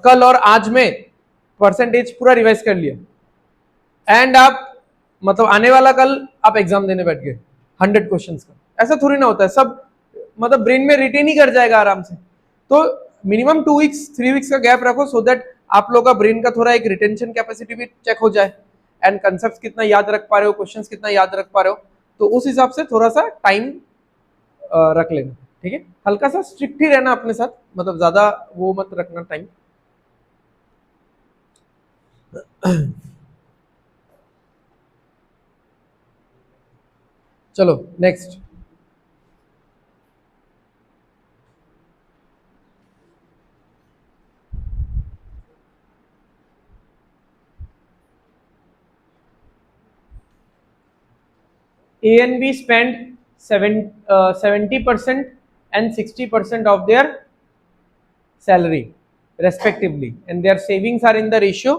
कल और आज में परसेंटेज पूरा रिवाइज कर लिया, एंड आप मतलब आने वाला कल आप एग्जाम देने बैठ गए 100 क्वेश्चंस का, ऐसा थोड़ी ना होता है, सब मतलब ब्रेन में रिटेन ही कर जाएगा आराम से। तो मिनिमम 2 वीक्स 3 वीक्स का गैप रखो, सो दैट आप लोग का ब्रेन का थोड़ा एक रिटेंशन कैपेसिटी भी चेक हो जाए, एंड कंसेप्ट कितना याद रख पा रहे हो, क्वेश्चंस कितना याद रख पा रहे हो, तो उस हिसाब से थोड़ा सा टाइम रख लेना, ठीक है। हल्का सा स्ट्रिक्ट ही रहना अपने साथ, मतलब ज्यादा वो मत रखना टाइम। चलो next, A and B spend 70% and 60% of their salary respectively, and their savings are in the ratio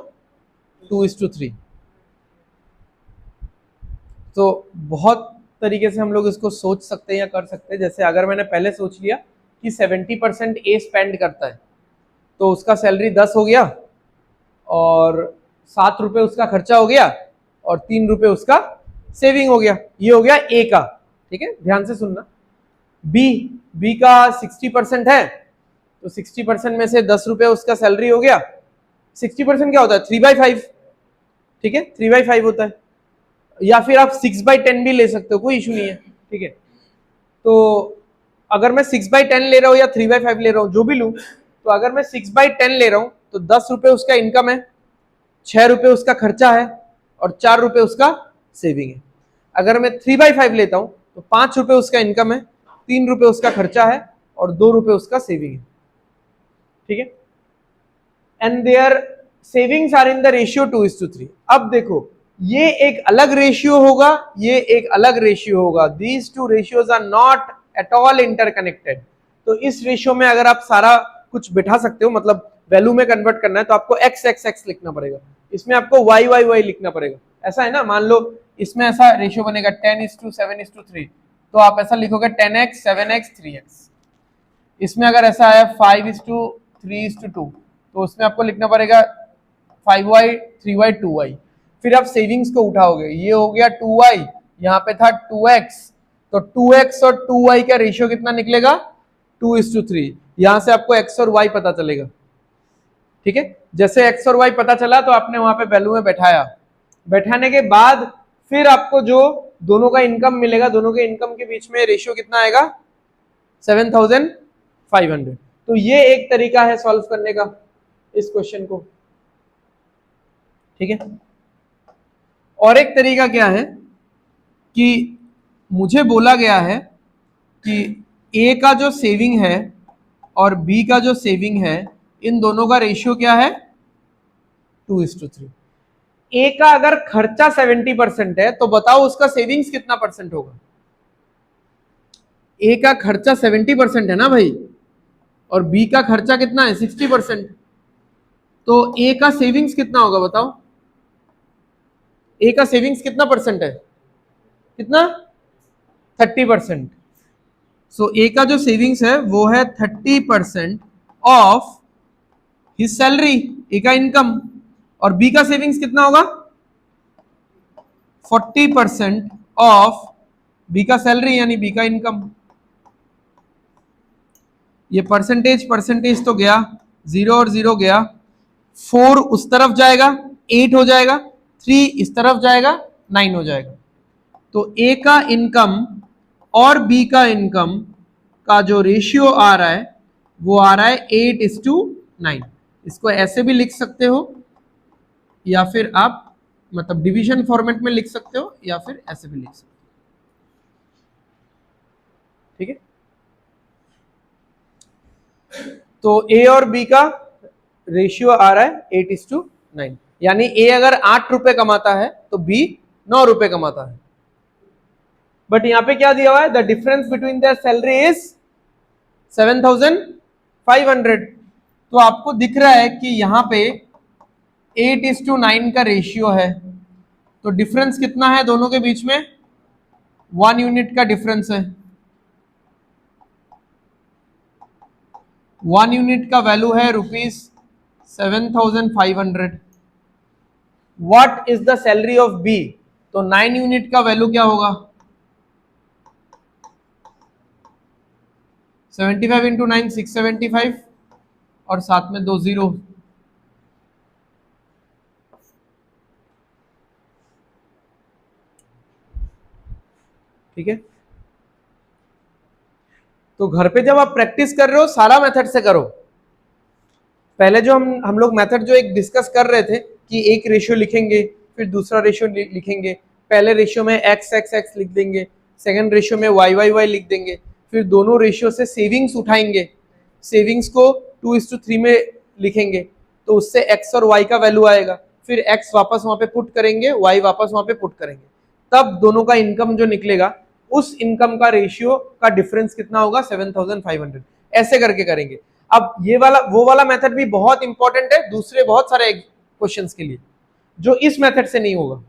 2:3। तो बहुत तरीके से हम लोग इसको सोच सकते हैं या कर सकते हैं। जैसे अगर मैंने पहले सोच लिया कि 70% ए स्पेंड करता है, तो उसका सैलरी 10 हो गया और 7 रुपए उसका खर्चा हो गया और 3 रुपए उसका सेविंग हो गया। ये हो गया ए का, ठीक है, ध्यान से सुनना। बी का 60% है, तो 60% में से 10 रुपए उसका सैलरी हो गया। 60% क्या होता है? 3/5, ठीक है, 3/5 होता है, या फिर आप 6/10 भी ले सकते हो, कोई इशू नहीं है, ठीक है। तो अगर मैं 6/10 ले रहा हूं या 3/5 ले रहा हूं, जो भी लूं, तो अगर मैं 6/10 ले रहा हूं तो 10 रुपए उसका इनकम है, 6 रुपए उसका खर्चा है और 4 रुपए उसका सेविंग है। अगर मैं 3/5 लेता हूं तो 5 रुपए उसका इनकम है, 3 रुपए उसका खर्चा है और 2 रुपए उसका सेविंग है, ठीक है। And their savings are in the ratio 2:3। अब देखो, ये एक अलग रेशियो होगा, ये एक अलग रेशियो होगा। These two ratios are not at all interconnected. तो इस रेशियो में अगर आप सारा कुछ बिठा सकते हो, मतलब वैल्यू में कन्वर्ट करना है, तो आपको x x x लिखना पड़ेगा, इसमें आपको y y y लिखना पड़ेगा। ऐसा है ना, मान लो इसमें ऐसा रेशियो बनेगा 10:7:3, तो आप ऐसा लिखोगे 10x 7x 3x। इसमें अगर ऐसा है 5:3:2, तो उसमें आपको लिखना पड़ेगा 5y 3y 2y। फिर आप सेविंग्स को उठाओगे, ये हो गया 2y, यहाँ पे था 2x, तो 2x और 2y का रेशियो कितना निकलेगा? 2:3। यहां से आपको x और y पता चलेगा, ठीक है। जैसे x और y पता चला तो आपने वहां पे वैल्यू में बैठाया, बैठाने के बाद फिर आपको जो दोनों का इनकम मिलेगा, दोनों के इनकम के बीच में रेशियो कितना आएगा? 7,500। तो ये एक तरीका है सॉल्व करने का इस क्वेश्चन को, ठीक है। और एक तरीका क्या है कि मुझे बोला गया है कि ए का जो सेविंग है और बी का जो सेविंग है, इन दोनों का रेशियो क्या है? 2:3। ए का अगर खर्चा 70% है तो बताओ उसका सेविंग्स कितना परसेंट होगा? ए का खर्चा 70% है ना भाई, और बी का खर्चा कितना है? 60%। तो ए का सेविंग्स कितना होगा बताओ? ए का सेविंग्स कितना परसेंट है? कितना? 30%। सो ए का जो सेविंग्स है वो है 30% ऑफ हिज सैलरी, ए का इनकम। और बी का सेविंग्स कितना होगा? 40% ऑफ बी का सैलरी, यानी बी का इनकम। ये परसेंटेज परसेंटेज तो गया, 0 और 0 गया, 4 उस तरफ जाएगा, 8 हो जाएगा, 3 इस तरफ जाएगा, 9 हो जाएगा। तो ए का इनकम और बी का इनकम का जो रेशियो आ रहा है वो आ रहा है 8:9। इसको ऐसे भी लिख सकते हो या फिर आप मतलब डिवीजन फॉर्मेट में लिख सकते हो या फिर ऐसे भी लिख सकते हो, ठीक है। तो ए और बी का रेशियो आ रहा है 8:9, यानी ए अगर 8 रुपए कमाता है तो बी 9 रुपए कमाता है। बट यहां पे क्या दिया हुआ है? The difference between their salary is 7,500। तो आपको दिख रहा है कि यहां पे 8:9 का रेशियो है, तो डिफरेंस कितना है दोनों के बीच में? 1 यूनिट का डिफरेंस है। 1 यूनिट का वैल्यू है ₹7,500। What is the salary of B? तो 9 यूनिट का वैल्यू क्या होगा? 75 इंटू 9 675 और साथ में 2 0। ठीक है, तो घर पे जब आप प्रैक्टिस कर रहे हो सारा मेथड से करो। पहले जो हम लोग मेथड जो एक डिस्कस कर रहे थे कि एक रेशियो लिखेंगे फिर दूसरा रेशियो लिखेंगे, पहले रेशियो में x x x लिख देंगे, सेकंड रेशियो में y y y लिख देंगे, फिर दोनों रेशियो से सेविंग्स उठाएंगे, सेविंग्स को 2:3 में लिखेंगे, तो उससे x और y का वैल्यू आएगा, फिर x वापस वहां पे पुट करेंगे, y वापस वहां पे पुट करेंगे, तब दोनों का इनकम जो निकलेगा उस इनकम का रेशियो का डिफरेंस कितना होगा? 7,500। ऐसे करके करेंगे। अब ये वाला वो वाला मेथड भी बहुत इंपॉर्टेंट है दूसरे बहुत सारे क्वेश्चंस के लिए, जो इस मेथड से नहीं होगा।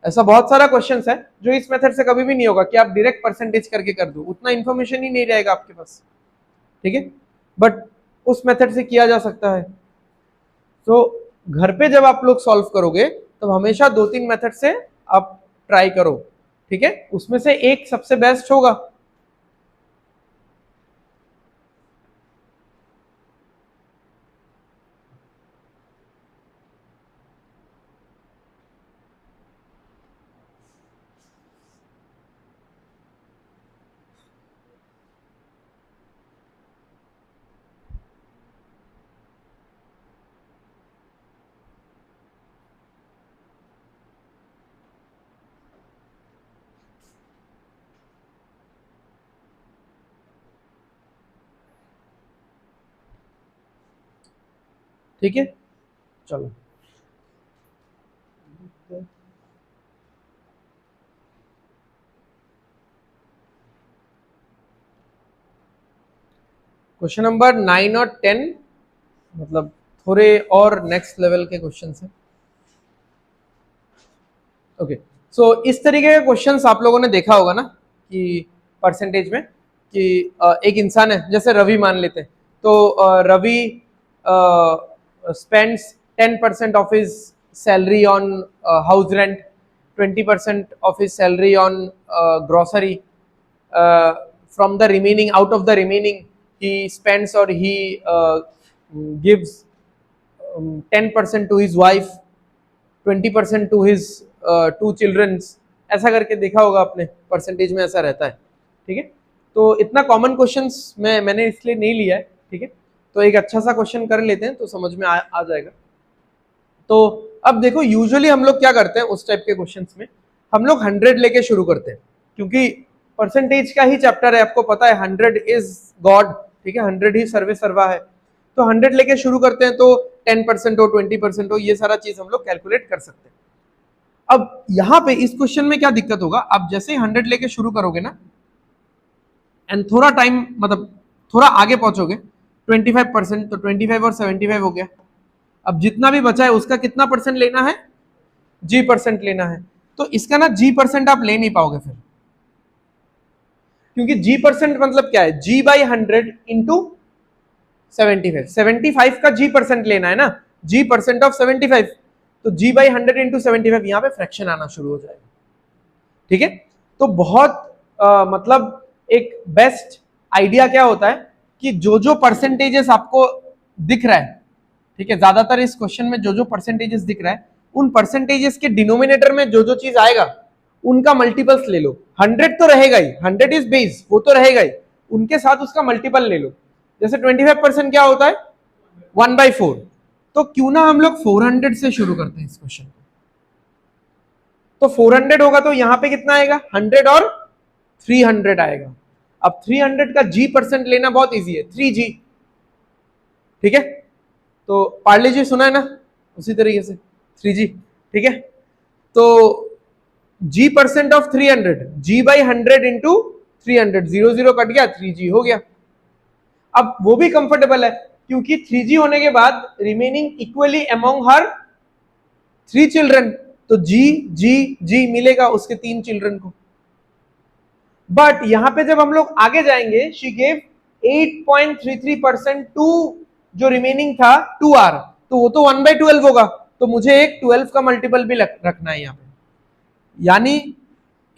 ऐसा बहुत सारा क्वेश्चंस है जो इस मेथड से कभी भी नहीं होगा कि आप डायरेक्ट परसेंटेज करके कर दो, उतना इंफॉर्मेशन ही नहीं रहेगा आपके पास, ठीक है, बट उस मेथड से किया जा सकता है। तो घर पे जब आप लोग सॉल्व करोगे तो हमेशा 2-3 मेथड से आप ट्राई करो, ठीक है, उसमें से एक सबसे बेस्ट होगा। ठीक है, चलो क्वेश्चन नंबर 9 और 10 मतलब थोड़े और नेक्स्ट लेवल के क्वेश्चन हैं। ओके, सो इस तरीके के क्वेश्चंस आप लोगों ने देखा होगा ना कि परसेंटेज में कि एक इंसान है, जैसे रवि मान लेते हैं, तो Ravi spends 10% of his salary on house rent, 20% of his salary on grocery, from the remaining, out of the remaining he spends or he gives 10% to his wife, 20% to his 2 children's, ऐसा करके देखा होगा आपने, परसेंटेज में ऐसा रहता है, ठीक है। तो इतना कॉमन क्वेश्चंस मैंने इसलिए नहीं लिया है, ठीक है, तो एक अच्छा सा क्वेश्चन कर लेते हैं तो समझ में आ जाएगा। तो अब देखो यूजुअली हम लोग क्या करते हैं उस टाइप के क्वेश्चंस में, हम लोग 100 लेके शुरू करते हैं, क्योंकि परसेंटेज का ही चैप्टर है, आपको पता है 100 इज गॉड, ठीक है, 100 ही सर्वे सर्वा है, तो 100 लेके शुरू करते हैं, तो 10% हो 20% हो ये सारा चीज हम लोग कैलकुलेट कर सकते हैं। अब यहां पे इस क्वेश्चन में क्या दिक्कत होगा, आप जैसे ही 100 लेके शुरू करोगे ना एंड थोड़ा टाइम मतलब थोड़ा आगे पहुंचोगे 25%, तो 25 और 75 हो गया, अब जितना भी बचा है उसका कितना परसेंट लेना है, जी परसेंट लेना है, तो इसका ना जी परसेंट आप ले नहीं पाओगे फिर, क्योंकि जी परसेंट मतलब क्या है, जी बाई 100 इंटू 75, 75 का जी परसेंट लेना है ना, जी परसेंट ऑफ 75, तो जी बाई 100 इंटू 75 यहां पे फ्रैक्शन आना शुरू हो जाएगा, ठीक है। तो बहुत मतलब एक बेस्ट आइडिया क्या होता है कि जो जो परसेंटेजेस आपको दिख रहा है, ठीक है, ज्यादातर इस क्वेश्चन में जो जो परसेंटेजेस दिख रहा है उन परसेंटेजेस के डिनोमिनेटर में जो जो चीज आएगा उनका मल्टीपल्स ले लो, 100 तो रहेगा ही, 100 इज बेस, वो तो रहेगा ही, उनके साथ उसका मल्टीपल ले लो, जैसे 25% क्या होता है 1/4, तो क्यों ना हम लोग 400 से शुरू करते हैं इस क्वेश्चन को, तो 400 होगा तो यहां पे कितना आएगा 100 और 300 आएगा। अब 300 का जी परसेंट लेना बहुत इजी है, 3G, ठीक है, तो पार्ले जी सुना है ना, उसी तरीके से 3G, ठीक है, तो G percent of 300, G by 100 into 300, 0 cut गया, 3G हो गया। अब वो भी कंफर्टेबल है क्योंकि 3G होने के बाद रिमेनिंग इक्वली अमोंग हर 3 चिल्ड्रन, तो जी जी जी मिलेगा उसके 3 चिल्ड्रन को। बट यहां पे जब हम लोग आगे जाएंगे, शी गेव 8.33% टू जो रिमेनिंग था 2R, तो वो तो 1/12 होगा, तो मुझे एक 12 का मल्टीपल भी रखना है यहाँ पे, यानी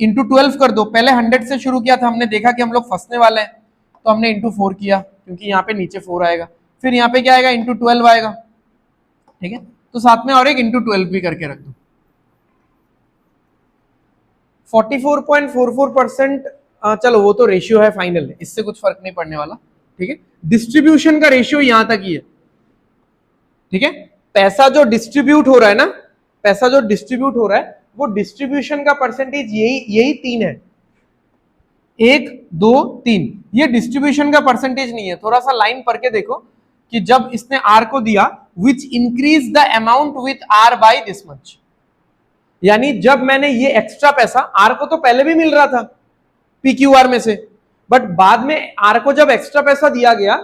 इंटू 12 कर दो, पहले 100 से शुरू किया था, हमने देखा कि हम लोग फंसने वाले हैं तो हमने इंटू 4 किया, क्योंकि यहाँ पे नीचे 4 आएगा, फिर यहाँ पे क्या आएगा इंटू 12 आएगा, ठीक है, तो साथ में और एक इंटू 12 भी करके रख दो। 44.44%, चलो वो तो रेशियो है फाइनल, इससे कुछ फर्क नहीं पड़ने वाला, ठीक है, डिस्ट्रीब्यूशन का रेशियो यहां तक ही है, ठीक है, पैसा जो डिस्ट्रीब्यूट हो रहा है ना, पैसा जो डिस्ट्रीब्यूट हो रहा है वो डिस्ट्रीब्यूशन का परसेंटेज यही 3 है, 1 2 3, ये डिस्ट्रीब्यूशन का परसेंटेज नहीं है, थोड़ा सा लाइन पढ़ के देखो कि जब इसने आर को दिया which increase the amount with R by this much, यानी जब मैंने ये एक्स्ट्रा पैसा, आर को तो पहले भी मिल रहा था पीक्यूआर में से, बट बाद में आर को जब एक्स्ट्रा पैसा दिया गया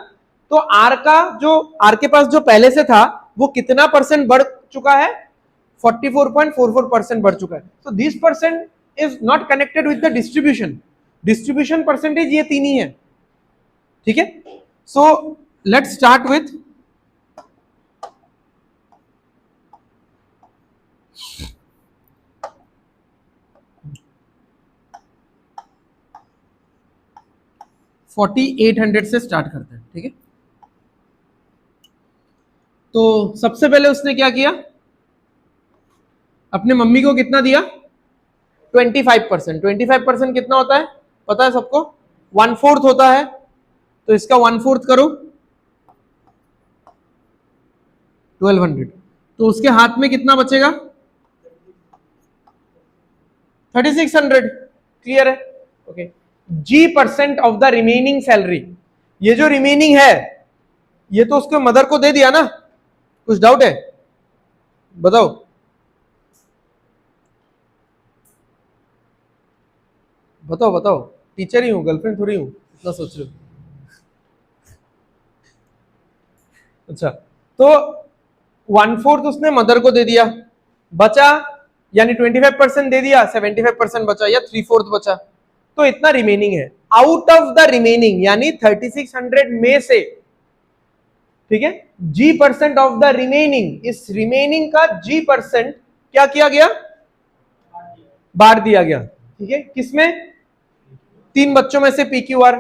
तो आर के पास जो पहले से था वो कितना परसेंट बढ़ चुका है, 44.44% बढ़ चुका है। So this percent is not connected with the distribution, distribution percentage ये तीन ही है, ठीक है। सो लेट्स स्टार्ट विथ $4800 से स्टार्ट करते हैं, ठीक है। तो सबसे पहले उसने क्या किया, अपने मम्मी को कितना दिया, 25%। 25% कितना होता है पता है सबको, 1/4 होता है। तो इसका 1/4 करो 1200, तो उसके हाथ में कितना बचेगा 3600। क्लियर है, okay. G% of the remaining salary, ये जो रिमेनिंग है ये तो उसके मदर को दे दिया ना, कुछ डाउट है बताओ। बताओ बताओ, टीचर ही हूं, गर्लफ्रेंड थोड़ी हूं, इतना सोच रहे हो। अच्छा, तो 1/4 उसने मदर को दे दिया, बचा यानी 25% दे दिया, 75% बचा या 3/4 बचा, तो इतना रिमेनिंग है। आउट ऑफ द रिमेनिंग यानी 3600 में से, ठीक है, G% ऑफ द रिमेनिंग, इस रिमेनिंग का G% क्या किया गया, बांट दिया गया, ठीक है। किसमें, तीन बच्चों में से PQR।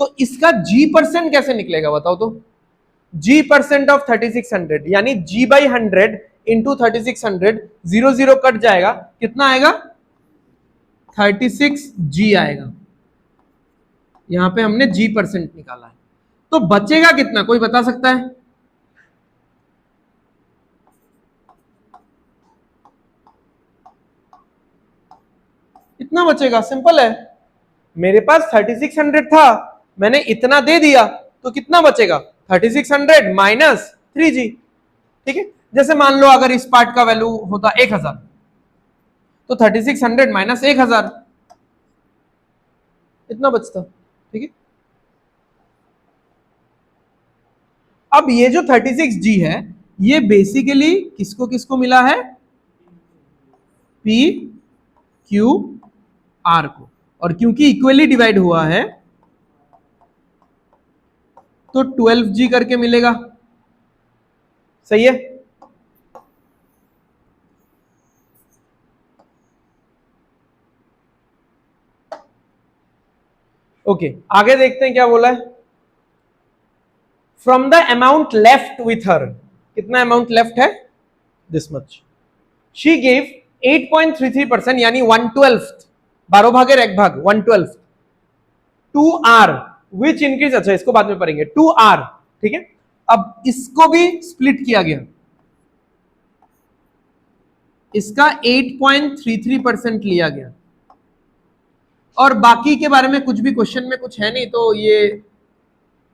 तो इसका G% कैसे निकलेगा बताओ तो, G% ऑफ 3600 यानी G/100 इंटू 3600, 0 कट जाएगा, कितना आएगा 36G आएगा। यहां पे हमने G% निकाला है, तो बचेगा कितना कोई बता सकता है, इतना बचेगा। सिंपल है, मेरे पास 3600 था, मैंने इतना दे दिया, तो कितना बचेगा 3600 माइनस 3G, ठीक है। जैसे मान लो अगर इस पार्ट का वैल्यू होता 1000, तो 3600 माइनस 1000, इतना बचता, ठीक है। अब ये जो 36G है ये बेसिकली किसको किसको मिला है, PQR को, और क्योंकि इक्वली डिवाइड हुआ है तो 12G करके मिलेगा, सही है। ओके, आगे देखते हैं क्या बोला है। From the amount left with her, कितना अमाउंट लेफ्ट है, दिस मच। शी गिव 8.33% यानी 1/12, 12 भागे 1 भाग 1/12 टू आर विच इंक्रीज, अच्छा इसको बाद में पढ़ेंगे, टू आर, ठीक है। अब इसको भी स्प्लिट किया गया, इसका 8.33% लिया गया, और बाकी के बारे में कुछ भी क्वेश्चन में कुछ है नहीं, तो ये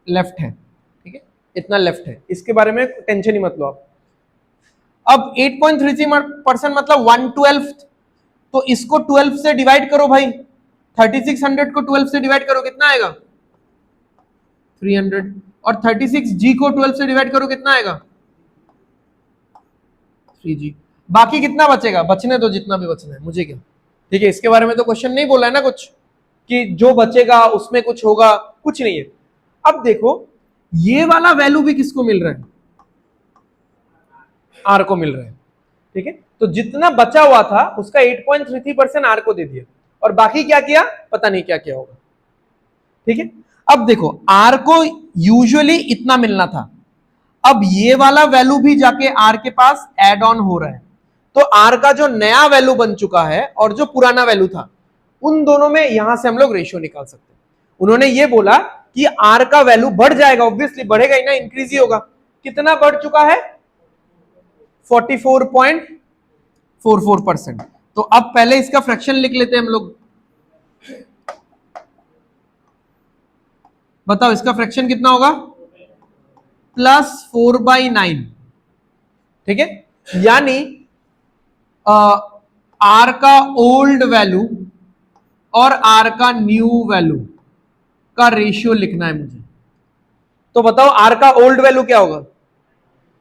लेफ्ट है, ठीक है, इतना लेफ्ट है, इसके बारे में टेंशन ही मत लो आप। अब 8.33% मतलब 1/12, तो इसको 12 से डिवाइड करो भाई, 3600 को 12 से डिवाइड करो, कितना आएगा 300, और 36G को 12 से डिवाइड करो, कितना आएगा 3G। बाकी कितना बचेगा, बचने दो जितना भी बचना है, मुझे क्या, ठीक है। इसके बारे में तो क्वेश्चन नहीं बोला है ना कुछ कि जो बचेगा उसमें कुछ होगा, कुछ नहीं है। अब देखो ये वाला वैल्यू भी किसको मिल रहा है, आर को मिल रहा है, ठीक है। तो जितना बचा हुआ था उसका 8.33% आर को दे दिया, और बाकी क्या किया पता नहीं क्या किया होगा, ठीक है। अब देखो आर को यूजुअली इतना मिलना था, अब ये वाला वैल्यू भी जाके आर के पास एड ऑन हो रहा है, तो आर का जो नया वैल्यू बन चुका है और जो पुराना वैल्यू था, उन दोनों में यहां से हम लोग रेशियो निकाल सकते हैं। उन्होंने ये बोला कि आर का वैल्यू बढ़ जाएगा, ऑब्वियसली बढ़ेगा ही ना, इंक्रीज ही होगा। कितना बढ़ चुका है 44.44%। तो अब पहले इसका फ्रैक्शन लिख लेते हैं हम लोग, बताओ इसका फ्रैक्शन कितना होगा, +4/9, ठीक है। यानी आर का ओल्ड वैल्यू और आर का न्यू वैल्यू का रेशियो लिखना है मुझे। तो बताओ आर का ओल्ड वैल्यू क्या होगा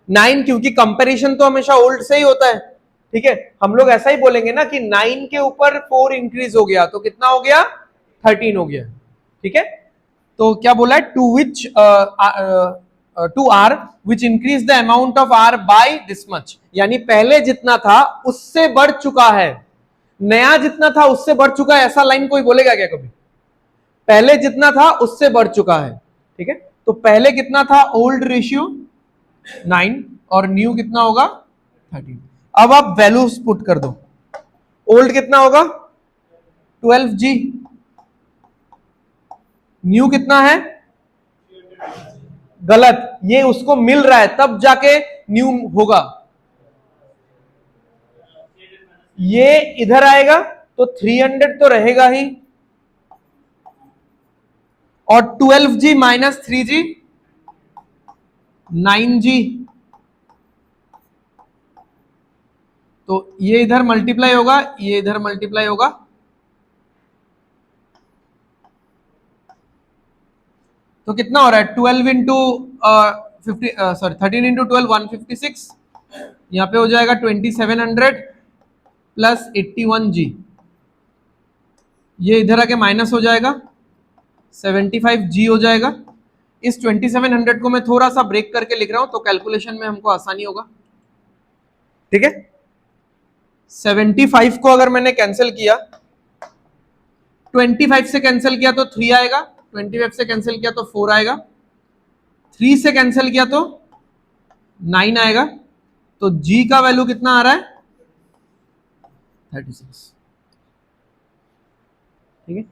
9, क्योंकि कंपैरिजन तो हमेशा ओल्ड से ही होता है, ठीक है, हम लोग ऐसा ही बोलेंगे ना कि 9 के ऊपर 4 इंक्रीज हो गया तो कितना हो गया, 13 हो गया। ठीक है, तो क्या बोला है, to which to R which increase the amount of R by this much, यानी पहले जितना था उससे बढ़ चुका है, नया जितना था उससे बढ़ चुका है, ऐसा लाइन कोई बोलेगा क्या कभी? पहले जितना था उससे बढ़ चुका है। ठीक है, तो पहले कितना था, ओल्ड रेशियो 9 और न्यू कितना होगा 13। अब आप वैल्यूज पुट कर दो, ओल्ड कितना होगा 12G, न्यू कितना है, गलत, ये उसको मिल रहा है तब जाके न्यू होगा, ये इधर आएगा तो 300 तो रहेगा ही, और 12G माइनस 3G 9G, तो ये इधर मल्टीप्लाई होगा, ये इधर मल्टीप्लाई होगा, तो कितना हो रहा है 12 इंटू 13 इंटू 12 156, यहां पे हो जाएगा 2700 प्लस 81G, ये इधर आके माइनस हो जाएगा 75G हो जाएगा। इस 2700 को मैं थोड़ा सा ब्रेक करके लिख रहा हूं तो कैलकुलेशन में हमको आसानी होगा। ठीक है, 75 को अगर मैंने कैंसिल किया, 25 से कैंसिल किया तो 3 आएगा, 25 से कैंसिल किया तो 4 आएगा, 3 से कैंसिल किया तो 9 आएगा, तो G का वैल्यू कितना आ रहा है 36। ठीक है,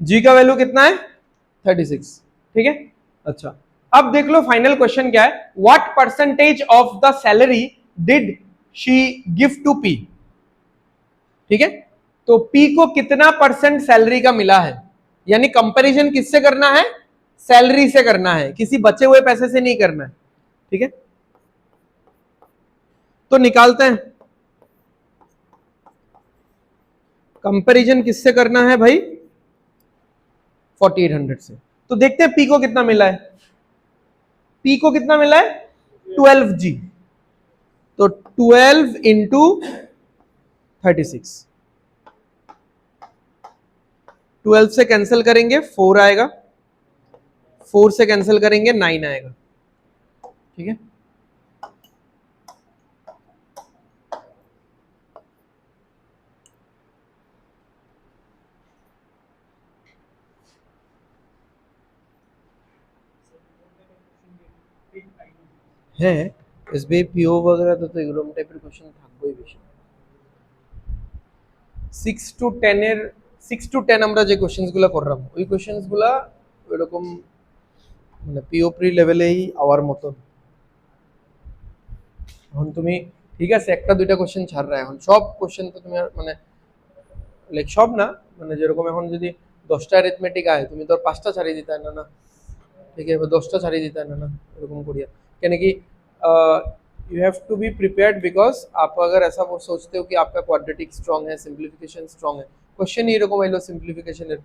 G का वैल्यू कितना है 36। ठीक है, अच्छा अब देख लो फाइनल क्वेश्चन क्या है, what percentage of the salary did she give to P। ठीक है, तो P को कितना परसेंट सैलरी का मिला है, यानी कंपैरिजन किससे करना है, सैलरी से करना है, किसी बचे हुए पैसे से नहीं करना है। ठीक है, तो निकालते हैं, कंपैरिजन किससे करना है भाई 4800 से, तो देखते हैं P को कितना मिला है, P को कितना मिला है 12G, तो 12 इंटू 36, 12 से कैंसिल करेंगे 4 आएगा, 4 से कैंसिल करेंगे 9 आएगा। ठीक है, है एसबीआई पीओ वगैरह तो এরকম টাইপের কোশ্চেন থাকবেই বেশি। 6 to 10 এর 6 to 10 আমরা যে কোশ্চেনগুলো করলাম ওই কোশ্চেনগুলো এরকম মানে পিও প্রি লেভেলেই আওয়ার মতো। এখন তুমি ঠিক আছে একটা দুইটা কোশ্চেন ছাড় রা, এখন সব কোশ্চেন তো তুমি মানে লাইক সব না, মানে যেরকম এখন যদি 10টা অ্যারিথমেটিক আয় তুমি তো 5টা ছাড়িয়ে দিতে না না, ठीक है 10টা ছাড়িয়ে দিতে না না এরকম করিয়া, কেন কি you have to be prepared because आप अगर ऐसा वो सोचते हो कि आपका क्वाड्रेटिक स्ट्रांग है, सिंप्लीफिकेशन स्ट्रांग है, क्वेश्चन ही रकम आइलो सिंप्लीफिकेशन है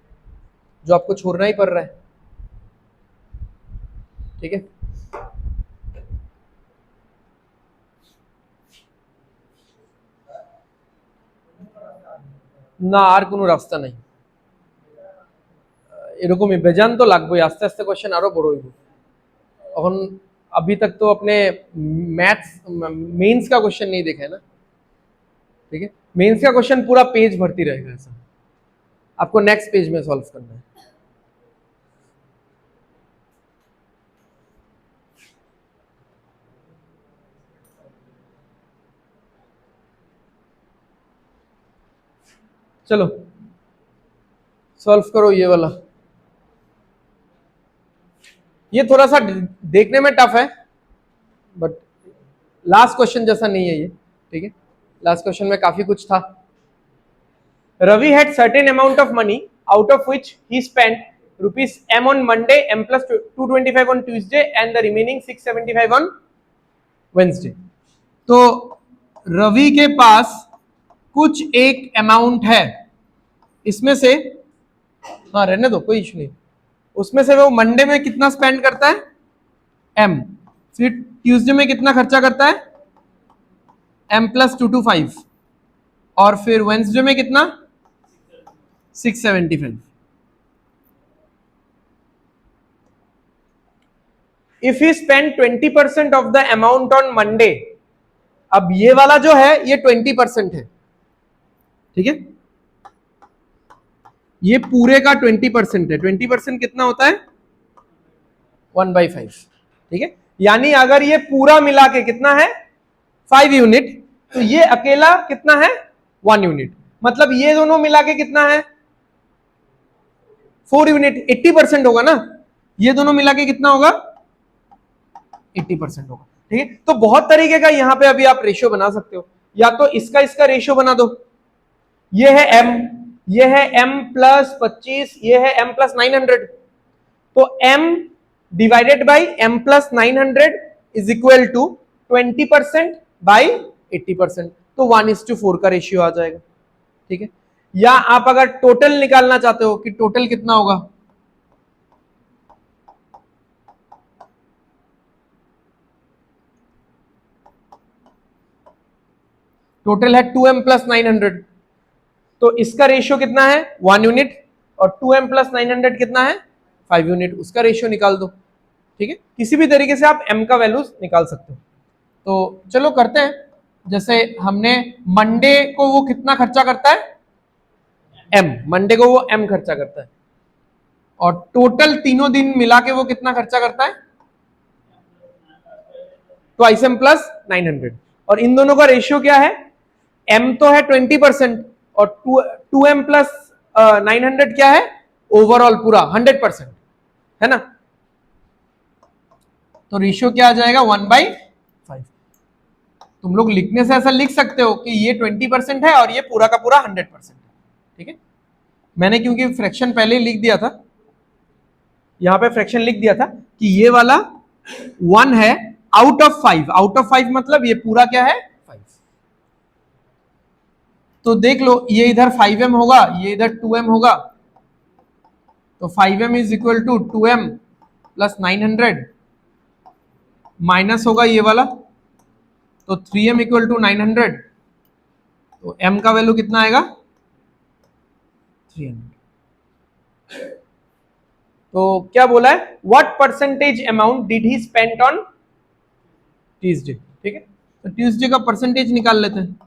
जो आपको छोड़ना ही पड़ रहा है। ठीक है, না আর কোনো রাস্তা নাই, এরকমই বেজান তো লাগবেই, আস্তে আস্তে কোশ্চেন আরো বড় হইব। এখন अभी तक तो अपने मैथ्स मेंस का क्वेश्चन नहीं देखा है ना, ठीक है, मेंस का क्वेश्चन पूरा पेज भरती रहेगा ऐसा, आपको नेक्स्ट पेज में सॉल्व करना है। चलो सॉल्व करो ये वाला, ये थोड़ा सा देखने में टफ है बट लास्ट क्वेश्चन जैसा नहीं है ये। ठीक है, लास्ट क्वेश्चन में काफी कुछ था। Ravi had certain amount of money out of which he spent rupees m on Monday, m plus 225 on Tuesday and the remaining 675 on Wednesday। तो रवि के पास कुछ एक अमाउंट है, इसमें से हाँ रहने दो कोई इशू नहीं, उसमें से वो मंडे में कितना स्पेंड करता है m, फिर ट्यूसडे में कितना खर्चा करता है, m+225, और फिर वेंसडे में कितना, 675। If he spend 20% of the amount on Monday, अब ये वाला जो है ये 20% है, ठीक है, ये पूरे का 20% है। 20% कितना होता है, 1/5, ठीक है। यानी अगर ये पूरा मिला के कितना है 5 यूनिट, तो ये अकेला कितना है 1 यूनिट, मतलब ये दोनों मिला के कितना है 4 यूनिट, 80% होगा ना, ये दोनों मिला के कितना होगा 80% होगा, ठीक है। तो बहुत तरीके का यहां पे अभी आप रेशियो बना सकते हो, या तो इसका रेशियो बना दो, ये है m, ये है m+25, ये है m+900, तो m divided by m+900 is equal to 20% by 80%, तो 1:4 का रेशियो आ जाएगा, ठीक है। या आप अगर टोटल निकालना चाहते हो कि टोटल कितना होगा, टोटल है 2m+900, तो इसका रेशियो कितना है 1 यूनिट, और 2m+900 कितना है 5 यूनिट, उसका रेशियो निकाल दो, ठीक है। किसी भी तरीके से आप m का वैल्यूज निकाल सकते हो। तो चलो करते हैं, जैसे हमने मंडे को वो कितना खर्चा करता है m, मंडे को वो m खर्चा करता है, और टोटल तीनों दिन मिला के वो कितना खर्चा करता है, ट्वाइस m+900, और इन दोनों का रेशियो क्या है, m तो है 20% और 2m+900 क्या है ओवरऑल पूरा 100%, है ना, तो रेशियो क्या आ जाएगा 1/5। तुम लोग लिखने से ऐसा लिख सकते हो कि ये 20% है और ये पूरा का पूरा 100% है, ठीक है। मैंने क्योंकि फ्रैक्शन पहले ही लिख दिया था, यहां पे फ्रैक्शन लिख दिया था कि ये वाला 1 है आउट ऑफ 5, आउट ऑफ 5 मतलब ये पूरा क्या है 5। तो देख लो, ये इधर 5m होगा, ये इधर 2m होगा, तो 5m is equal to 2m+900 minus होगा ये वाला, तो 3m इक्वल टू 900, तो m का वैल्यू कितना आएगा 300। तो क्या बोला है, what percentage amount did he spend on Tuesday, ठीक है। तो ट्यूसडे का परसेंटेज निकाल लेते हैं।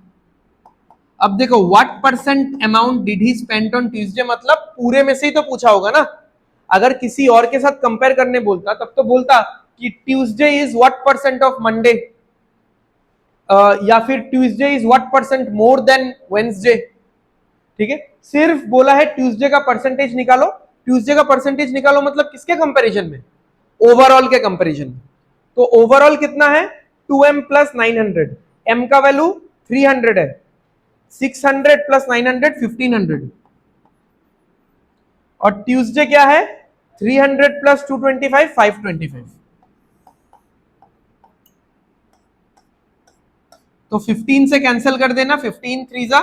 अब देखो what percent amount did he spend on Tuesday, मतलब पूरे में से ही तो पूछा होगा ना, अगर किसी और के साथ कंपेयर करने बोलता तब तो बोलता कि Tuesday is what percent of Monday, या फिर Tuesday is what percent more than Wednesday, ठीक है। सिर्फ बोला है ट्यूसडे का परसेंटेज निकालो, ट्यूसडे का परसेंटेज निकालो मतलब किसके कंपैरिजन में, ओवरऑल के कंपैरिजन में। तो ओवरऑल कितना है 2m+900, m का वैल्यू 300 है, 600 + 900 1500, और ट्यूसडे क्या है 300 + 225 525, तो 15 से कैंसिल कर देना, 15 3 जा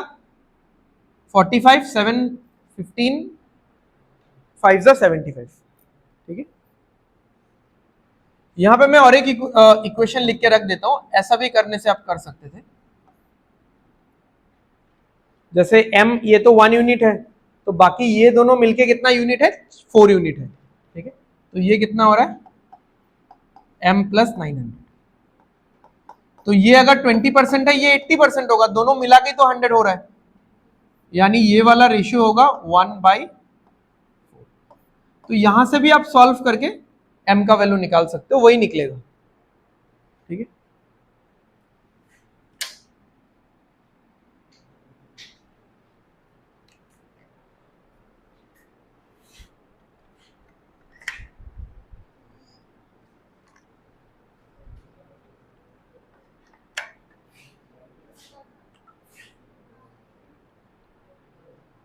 45, 7 15 5 जा 75, ठीक है। यहां पे मैं और एक इक्वेशन लिख के रख देता हूं, ऐसा भी करने से आप कर सकते थे। जैसे m ये तो 1 यूनिट है, तो बाकी ये दोनों मिलके कितना यूनिट है 4 यूनिट है, ठीक है। तो ये कितना हो रहा है m+900, तो ये अगर 20% है ये 80% होगा, दोनों मिला के तो 100 हो रहा है, यानी ये वाला रेशियो होगा 1/4। तो यहां से भी आप सॉल्व करके m का वैल्यू निकाल सकते हो, वही निकलेगा, ठीक है।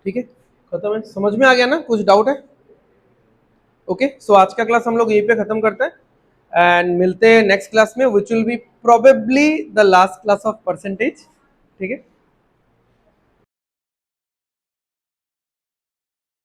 ठीक है, खत्म है, समझ में आ गया ना, कुछ डाउट है? ओके, सो आज का क्लास हम लोग यहीं पे खत्म करते हैं एंड मिलते हैं नेक्स्ट क्लास में, which will be probably the last class of percentage, ठीक है।